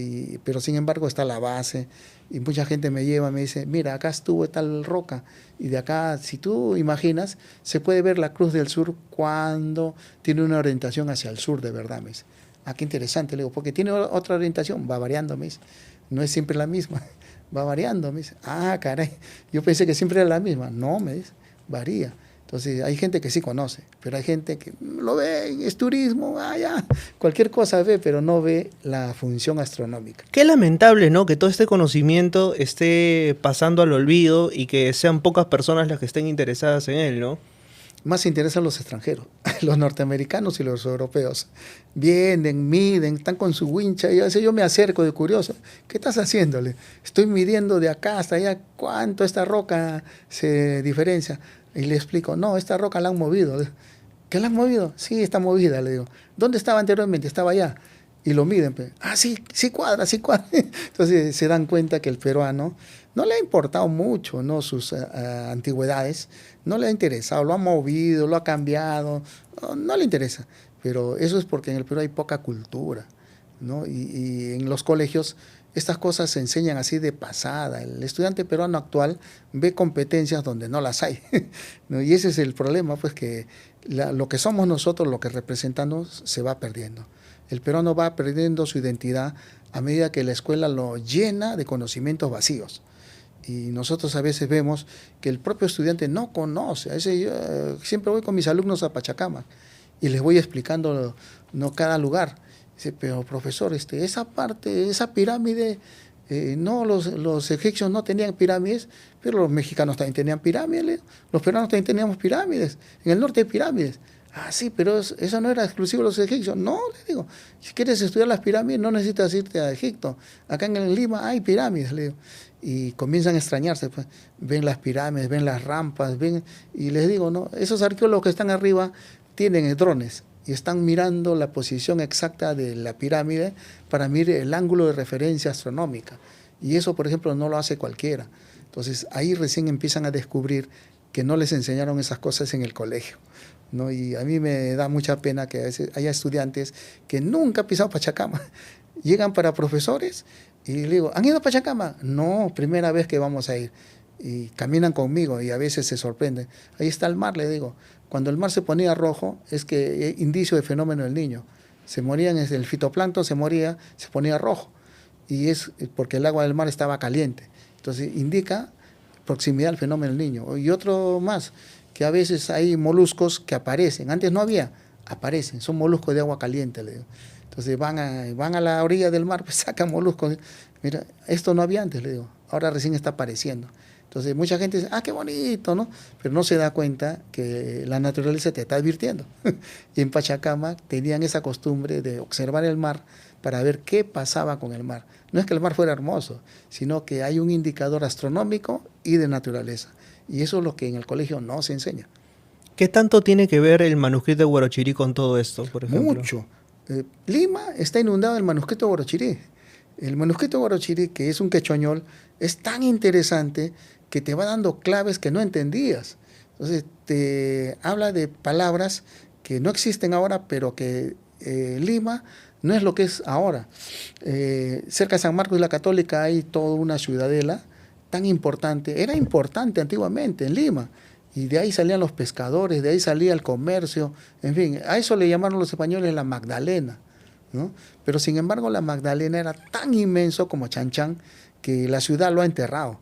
pero sin embargo está la base y mucha gente me lleva, me dice, mira, acá estuvo tal roca y de acá, si tú imaginas, se puede ver la Cruz del Sur cuando tiene una orientación hacia el sur, de verdad, me dice. Ah, qué interesante, le digo, porque tiene otra orientación, va variando, me dice. No es siempre la misma, va variando, me dice. Ah, caray, yo pensé que siempre era la misma. No, me dice, varía. Entonces, hay gente que sí conoce, pero hay gente que lo ve, es turismo, ya, cualquier cosa ve, pero no ve la función astronómica. Qué lamentable, ¿no? Que todo este conocimiento esté pasando al olvido y que sean pocas personas las que estén interesadas en él, ¿no? Más interesan los extranjeros, los norteamericanos y los europeos. Vienen, miden, están con su wincha y a veces yo me acerco de curioso. ¿Qué estás haciéndole? Estoy midiendo de acá hasta allá cuánto esta roca se diferencia. Y le explico, no, esta roca la han movido. ¿Qué la han movido? Sí, está movida, le digo. ¿Dónde estaba anteriormente? Estaba allá. Y lo miden. Ah, sí, sí cuadra, sí cuadra. Entonces se dan cuenta que el peruano no le ha importado mucho, ¿no? Sus antigüedades, no le ha interesado, lo ha movido, lo ha cambiado, no le interesa. Pero eso es porque en el Perú hay poca cultura, ¿no? Y en los colegios estas cosas se enseñan así de pasada. El estudiante peruano actual ve competencias donde no las hay, ¿no? Y ese es el problema, pues que lo que somos nosotros, lo que representamos, se va perdiendo. El peruano va perdiendo su identidad a medida que la escuela lo llena de conocimientos vacíos. Y nosotros a veces vemos que el propio estudiante no conoce. A veces yo siempre voy con mis alumnos a Pachacama y les voy explicando, no, cada lugar. Dice, pero profesor, esa parte, esa pirámide, no, los egipcios no tenían pirámides, pero los mexicanos también tenían pirámides, los peruanos también teníamos pirámides, en el norte hay pirámides. Ah, sí, pero eso no era exclusivo de los egipcios. No, le digo, si quieres estudiar las pirámides no necesitas irte a Egipto. Acá en Lima hay pirámides, le digo. Y comienzan a extrañarse, pues. Ven las pirámides, ven las rampas, ven, y les digo, no, esos arqueólogos que están arriba tienen drones y están mirando la posición exacta de la pirámide para mirar el ángulo de referencia astronómica. Y eso, por ejemplo, no lo hace cualquiera. Entonces, ahí recién empiezan a descubrir que no les enseñaron esas cosas en el colegio, ¿no? Y a mí me da mucha pena que a veces haya estudiantes que nunca han pisado Pachacama. Llegan para profesores y le digo, ¿han ido a Pachacama? No, primera vez que vamos a ir. Y caminan conmigo y a veces se sorprenden. Ahí está el mar, le digo. Cuando el mar se ponía rojo, es que indicio de fenómeno del Niño. Se morían, el fitoplancton se moría, se ponía rojo. Y es porque el agua del mar estaba caliente. Entonces indica proximidad al fenómeno del Niño. Y otro más, que a veces hay moluscos que aparecen. Antes no había, aparecen. Son moluscos de agua caliente, le digo. Entonces van a la orilla del mar, pues sacan moluscos. Mira, esto no había antes, le digo. Ahora recién está apareciendo. Entonces mucha gente dice, ah, qué bonito, ¿no? Pero no se da cuenta que la naturaleza te está advirtiendo. Y en Pachacama tenían esa costumbre de observar el mar para ver qué pasaba con el mar. No es que el mar fuera hermoso, sino que hay un indicador astronómico y de naturaleza. Y eso es lo que en el colegio no se enseña. ¿Qué tanto tiene que ver el manuscrito de Huarochirí con todo esto, por ejemplo? Mucho. Lima está inundado del manuscrito de Huarochirí. El manuscrito de Huarochirí, que es un quechoñol, es tan interesante que te va dando claves que no entendías. Entonces te habla de palabras que no existen ahora, pero que Lima no es lo que es ahora. Cerca de San Marcos y la Católica hay toda una ciudadela tan importante. Era importante antiguamente en Lima. Y de ahí salían los pescadores, de ahí salía el comercio. En fin, a eso le llamaron los españoles la Magdalena, ¿no? Pero sin embargo la Magdalena era tan inmenso como Chan que la ciudad lo ha enterrado.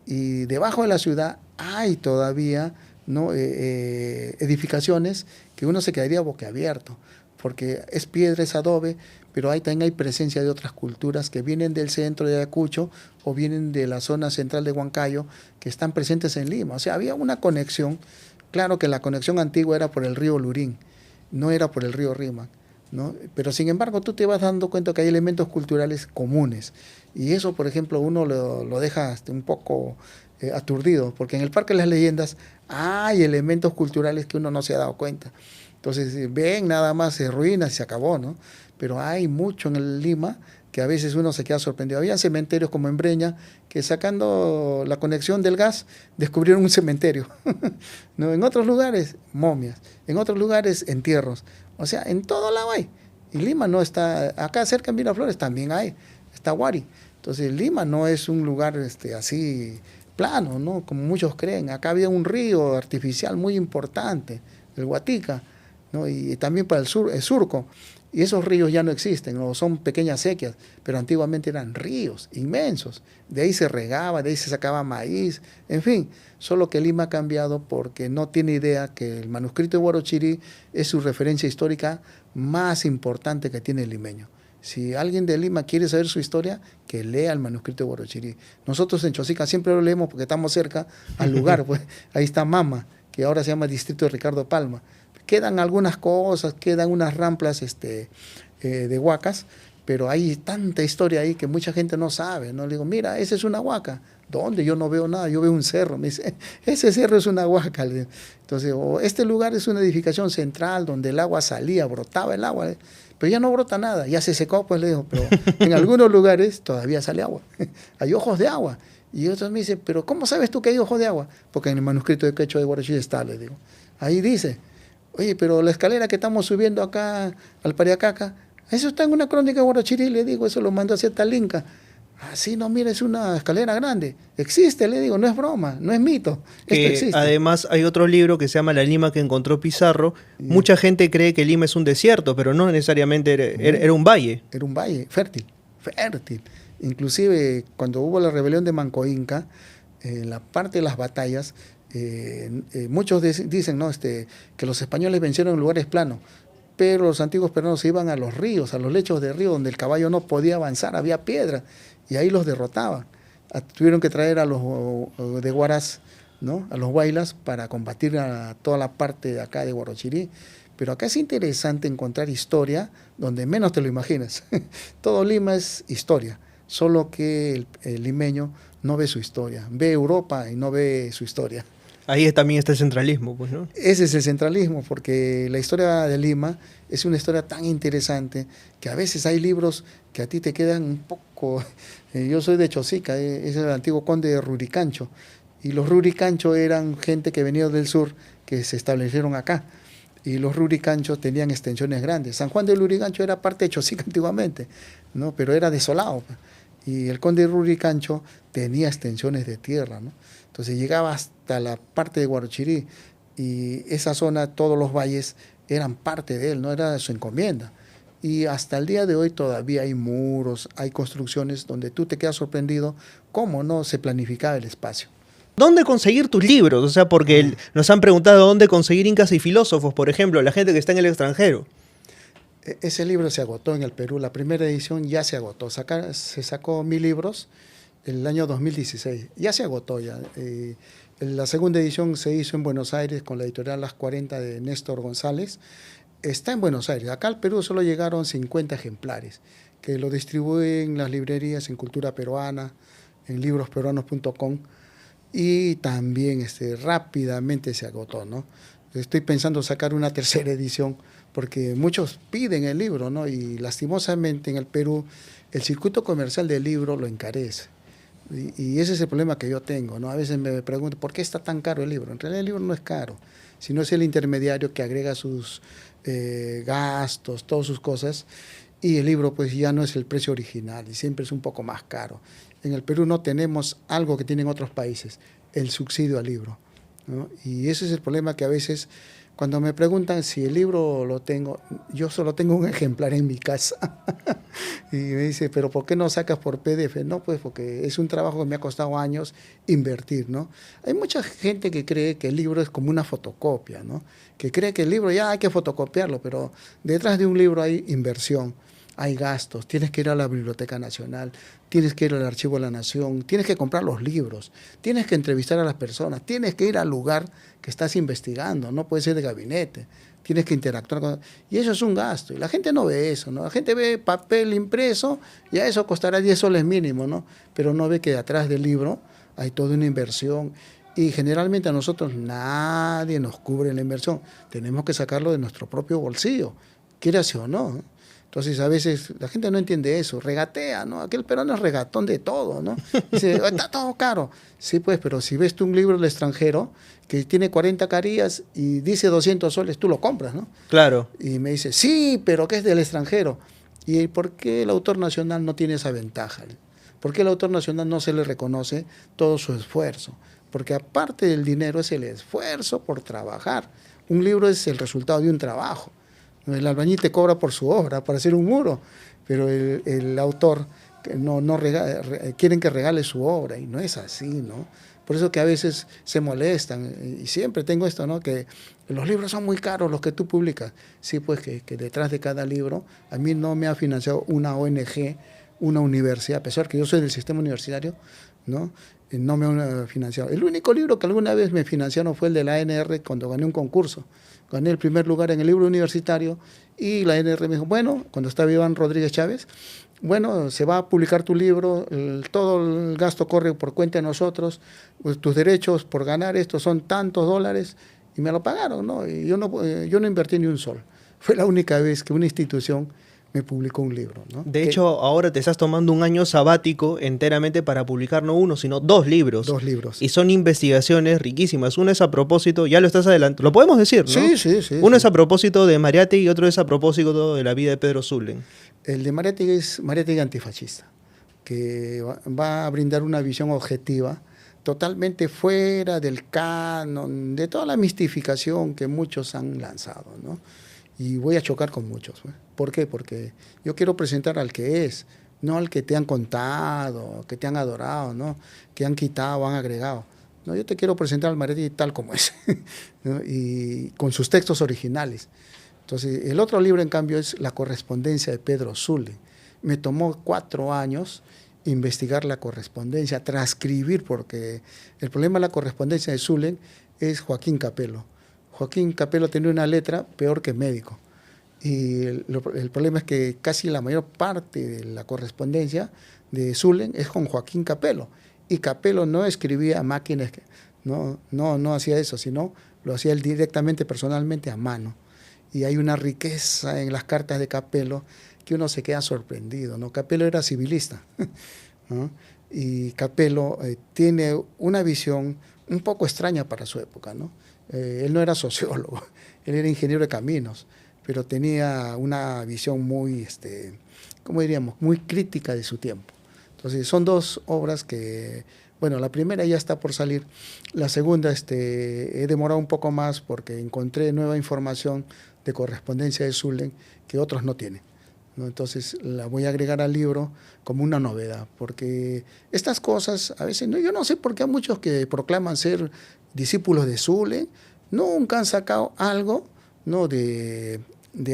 Y debajo de la ciudad hay todavía, ¿no? Edificaciones que uno se quedaría boquiabierto, porque es piedra, es adobe, pero ahí también hay presencia de otras culturas que vienen del centro de Ayacucho o vienen de la zona central de Huancayo, que están presentes en Lima. O sea, había una conexión. Claro que la conexión antigua era por el río Lurín, no era por el río Rímac, ¿no? Pero sin embargo tú te vas dando cuenta que hay elementos culturales comunes. Y eso, por ejemplo, uno lo deja un poco aturdido, porque en el Parque de las Leyendas hay elementos culturales que uno no se ha dado cuenta. Entonces ven nada más ruinas y se acabó, ¿no? Pero hay mucho en el Lima que a veces uno se queda sorprendido. Había cementerios como en Breña que sacando la conexión del gas descubrieron un cementerio. ¿No? En otros lugares, momias. En otros lugares, entierros. O sea, en todo lado hay. Y Lima no está... Acá cerca en Miraflores también hay. Está Huari. Entonces Lima no es un lugar así plano, ¿no? Como muchos creen. Acá había un río artificial muy importante, el Guatica, ¿no? Y también para el sur, el Surco. Y esos ríos ya no existen, ¿no? Son pequeñas sequías, pero antiguamente eran ríos inmensos. De ahí se regaba, de ahí se sacaba maíz, en fin. Solo que Lima ha cambiado porque no tiene idea que el manuscrito de Huarochirí es su referencia histórica más importante que tiene el limeño. Si alguien de Lima quiere saber su historia, que lea el manuscrito de Huarochirí. Nosotros en Chosica siempre lo leemos porque estamos cerca al lugar, pues. Ahí está Mama, que ahora se llama Distrito de Ricardo Palma. Quedan algunas cosas, quedan unas ramplas de huacas, pero hay tanta historia ahí que mucha gente no sabe, ¿no? Le digo, mira, esa es una huaca. ¿Dónde? Yo no veo nada, yo veo un cerro. Me dice, ese cerro es una huaca. Entonces, este lugar es una edificación central donde el agua salía, brotaba el agua, pero ya no brota nada, ya se secó, pues le digo, pero en algunos lugares todavía sale agua. Hay ojos de agua. Y otros me dicen, pero ¿cómo sabes tú que hay ojos de agua? Porque en el manuscrito de Quechua de Huarochirí está, le digo. Ahí dice. Oye, pero la escalera que estamos subiendo acá al Pariacaca, eso está en una crónica de Huarochirí, le digo, eso lo mandó a hacer Talinca. Ah, sí, no, mira, es una escalera grande. Existe, le digo, no es broma, no es mito. Esto existe. Además, hay otro libro que se llama La Lima que encontró Pizarro. Mucha gente cree que Lima es un desierto, pero no necesariamente era un valle. Era un valle, fértil. Inclusive, cuando hubo la rebelión de Manco Inca, en la parte de las batallas, muchos dicen, ¿no? Que los españoles vencieron en lugares planos, pero los antiguos peruanos se iban a los ríos, a los lechos de río, donde el caballo no podía avanzar, había piedra, y ahí los derrotaban. Tuvieron que traer a los de Huaraz, ¿no? A los Huaylas, para combatir a toda la parte de acá de Huarochirí. Pero acá es interesante encontrar historia donde menos te lo imaginas. Todo Lima es historia, solo que el limeño no ve su historia, ve Europa y no ve su historia. Ahí también está el centralismo, pues, ¿no? Ese es el centralismo, porque la historia de Lima es una historia tan interesante que a veces hay libros que a ti te quedan un poco... yo soy de Chosica, es el antiguo conde de Ruricancho, y los Ruricancho eran gente que venía del sur, que se establecieron acá, y los Ruricanchos tenían extensiones grandes. San Juan de Lurigancho era parte de Chosica antiguamente, ¿no? Pero era desolado, y el conde de Ruricancho tenía extensiones de tierra, ¿no? Entonces llegaba hasta la parte de Huarochirí, y esa zona, todos los valles eran parte de él, no era su encomienda. Y hasta el día de hoy todavía hay muros, hay construcciones donde tú te quedas sorprendido cómo no se planificaba el espacio. ¿Dónde conseguir tus libros? O sea, porque nos han preguntado dónde conseguir Incas y Filósofos, por ejemplo, la gente que está en el extranjero. Ese libro se agotó en el Perú, la primera edición ya se agotó. Se sacó 1000 libros el año 2016, ya se agotó ya. La segunda edición se hizo en Buenos Aires con la editorial Las 40 de Néstor González. Está en Buenos Aires. Acá al Perú solo llegaron 50 ejemplares, que lo distribuyen las librerías en Cultura Peruana, en librosperuanos.com, y también rápidamente se agotó, ¿no? Estoy pensando sacar una tercera edición, porque muchos piden el libro, ¿no? Y lastimosamente en el Perú el circuito comercial del libro lo encarece. Y ese es el problema que yo tengo, ¿no? A veces me pregunto, ¿por qué está tan caro el libro? En realidad el libro no es caro, sino es el intermediario que agrega sus gastos, todas sus cosas, y el libro pues ya no es el precio original y siempre es un poco más caro. En el Perú no tenemos algo que tienen otros países, el subsidio al libro, ¿no? Y ese es el problema que a veces cuando me preguntan si el libro lo tengo, yo solo tengo un ejemplar en mi casa. Y me dice, ¿pero por qué no sacas por PDF? No, pues porque es un trabajo que me ha costado años invertir, ¿no? Hay mucha gente que cree que el libro es como una fotocopia, ¿no? Que cree que el libro ya hay que fotocopiarlo, pero detrás de un libro hay inversión, hay gastos, tienes que ir a la Biblioteca Nacional, tienes que ir al Archivo de la Nación, tienes que comprar los libros, tienes que entrevistar a las personas, tienes que ir al lugar que estás investigando, no puede ser de gabinete, tienes que interactuar con... Y eso es un gasto, y la gente no ve eso, ¿no? La gente ve papel impreso, y a eso costará 10 soles mínimo, ¿no? Pero no ve que atrás del libro hay toda una inversión, y generalmente a nosotros nadie nos cubre la inversión, tenemos que sacarlo de nuestro propio bolsillo, quieras o no, ¿no? Entonces, a veces la gente no entiende eso, regatea, ¿no? Aquel peruano es regatón de todo, ¿no? Dice, está todo caro. Sí, pues, pero si ves tú un libro del extranjero que tiene 40 carillas y dice 200 soles, tú lo compras, ¿no? Claro. Y me dice, sí, pero que es del extranjero. ¿Y por qué el autor nacional no tiene esa ventaja? ¿Por qué el autor nacional no se le reconoce todo su esfuerzo? Porque aparte del dinero es el esfuerzo por trabajar. Un libro es el resultado de un trabajo. El albañil te cobra por su obra, para hacer un muro, pero el autor quieren que regale su obra, y no es así, ¿no? Por eso que a veces se molestan, y siempre tengo esto, ¿no? Que los libros son muy caros los que tú publicas. Sí, pues que detrás de cada libro, a mí no me ha financiado una ONG, una universidad, a pesar que yo soy del sistema universitario, ¿no? No me han financiado. El único libro que alguna vez me financiaron fue el de la ANR cuando gané un concurso. Gané el primer lugar en el libro universitario y la ANR me dijo, bueno, cuando estaba Iván Rodríguez Chávez, bueno, se va a publicar tu libro, todo el gasto corre por cuenta de nosotros, pues, tus derechos por ganar esto son tantos dólares, y me lo pagaron, ¿no? Y yo no invertí ni un sol. Fue la única vez que una institución me publicó un libro, ¿no? De hecho, ahora te estás tomando un año sabático enteramente para publicar no uno, sino 2 libros. 2 libros. Y son investigaciones riquísimas. Uno es a propósito, ya lo estás adelantando, lo podemos decir, ¿no? Sí. Uno es a propósito de Mariátegui y otro es a propósito de la vida de Pedro Zulen. El de Mariátegui es Mariátegui antifascista, que va a brindar una visión objetiva, totalmente fuera del canon, de toda la mistificación que muchos han lanzado, ¿no? Y voy a chocar con muchos, ¿no? ¿Por qué? Porque yo quiero presentar al que es, no al que te han contado, que te han adorado, ¿no? Que han quitado, han agregado. No, yo te quiero presentar al Mareti tal como es, ¿no? Y con sus textos originales. Entonces, el otro libro, en cambio, es La correspondencia de Pedro Zulem. Me tomó 4 años investigar la correspondencia, transcribir, porque el problema de la correspondencia de Zulem es Joaquín Capello. Joaquín Capello tenía una letra peor que médico. Y el problema es que casi la mayor parte de la correspondencia de Zulem es con Joaquín Capello. Y Capello no escribía a máquinas, no hacía eso, sino lo hacía él directamente, personalmente, a mano. Y hay una riqueza en las cartas de Capello que uno se queda sorprendido, ¿no? Capello era civilista, ¿no? Y Capello tiene una visión un poco extraña para su época, ¿no? Él no era sociólogo, él era ingeniero de caminos, pero tenía una visión muy, ¿cómo diríamos?, muy crítica de su tiempo. Entonces, son 2 obras que, bueno, la primera ya está por salir, la segunda he demorado un poco más porque encontré nueva información de correspondencia de Zulem que otros no tienen, ¿no? Entonces, la voy a agregar al libro como una novedad, porque estas cosas, a veces, yo no sé por qué hay muchos que proclaman ser discípulos de Zulem, nunca han sacado algo, ¿no?, de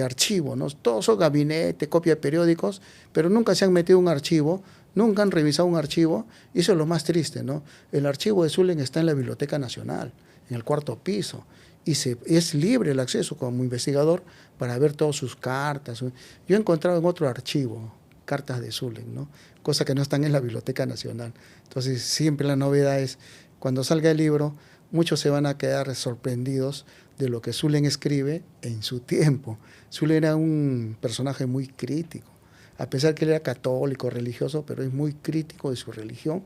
archivo, ¿no? Todos son gabinete, copia de periódicos, pero nunca se han metido un archivo, nunca han revisado un archivo, y eso es lo más triste, ¿no? El archivo de Zulem está en la Biblioteca Nacional, en el 4º piso, y es libre el acceso como investigador para ver todas sus cartas. Yo he encontrado en otro archivo cartas de Zulem, ¿no? Cosas que no están en la Biblioteca Nacional. Entonces, siempre la novedad es, cuando salga el libro, muchos se van a quedar sorprendidos de lo que Zulem escribe en su tiempo. Zulem era un personaje muy crítico, a pesar que él era católico, religioso, pero es muy crítico de su religión,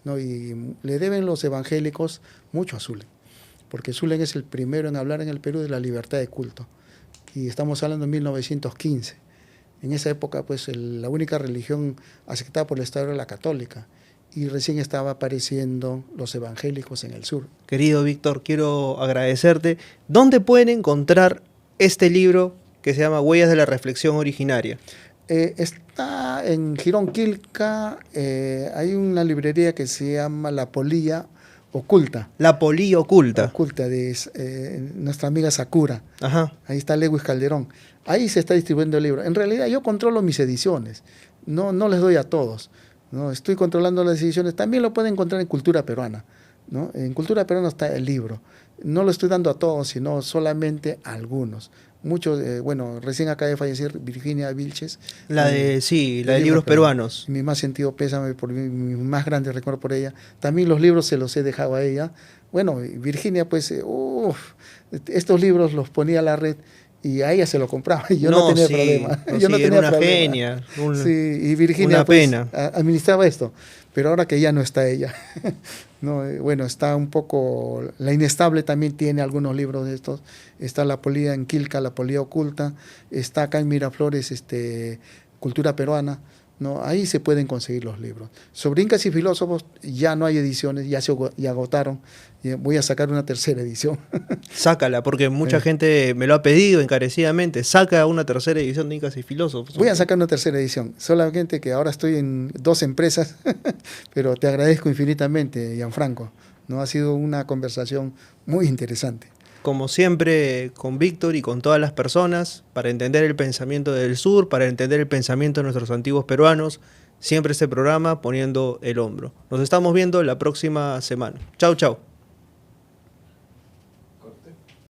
¿no? Y le deben los evangélicos mucho a Zulem, porque Zulem es el primero en hablar en el Perú de la libertad de culto, y estamos hablando de 1915. En esa época, pues, la única religión aceptada por el Estado era la católica, y recién estaba apareciendo los evangélicos en el sur. Querido Víctor, quiero agradecerte. ¿Dónde pueden encontrar este libro que se llama Huellas de la Reflexión Originaria? Está en Girón Quilca, hay una librería que se llama La Polilla Oculta. La Polilla Oculta. Oculta, de nuestra amiga Sakura. Ajá. Ahí está Lewis Calderón. Ahí se está distribuyendo el libro. En realidad yo controlo mis ediciones, no les doy a todos, ¿no? Estoy controlando las ediciones. También lo pueden encontrar en Cultura Peruana, ¿no? En Cultura Peruana está el libro. No lo estoy dando a todos, sino solamente a algunos. Muchos, bueno, recién acaba de fallecer Virginia Vilches. La de libros peruanos. Mi más sentido pésame, por mi más grande recuerdo por ella. También los libros se los he dejado a ella. Bueno, Virginia, pues, estos libros los ponía a la red y a ella se lo compraba y yo no tenía problema. Yo no tenía una genia. Sí, y Virginia, una pena. Pues, administraba esto, pero ahora que ya no está ella, no, bueno, está un poco, La Inestable también tiene algunos libros de estos, está La Polilla en Quilca, La Polilla Oculta, está acá en Miraflores, Cultura Peruana, ¿no? Ahí se pueden conseguir los libros. Sobre Incas y Filósofos ya no hay ediciones, ya agotaron. Voy a sacar una 3ª edición. Sácala, porque mucha gente me lo ha pedido encarecidamente. Saca una 3ª edición de Incas y Filósofos. Voy a sacar una 3ª edición. Solamente que ahora estoy en 2 empresas, pero te agradezco infinitamente, Gianfranco, ¿no? Ha sido una conversación muy interesante. Como siempre, con Víctor y con todas las personas, para entender el pensamiento del sur, para entender el pensamiento de nuestros antiguos peruanos, siempre este programa poniendo el hombro. Nos estamos viendo la próxima semana. Chau, chau.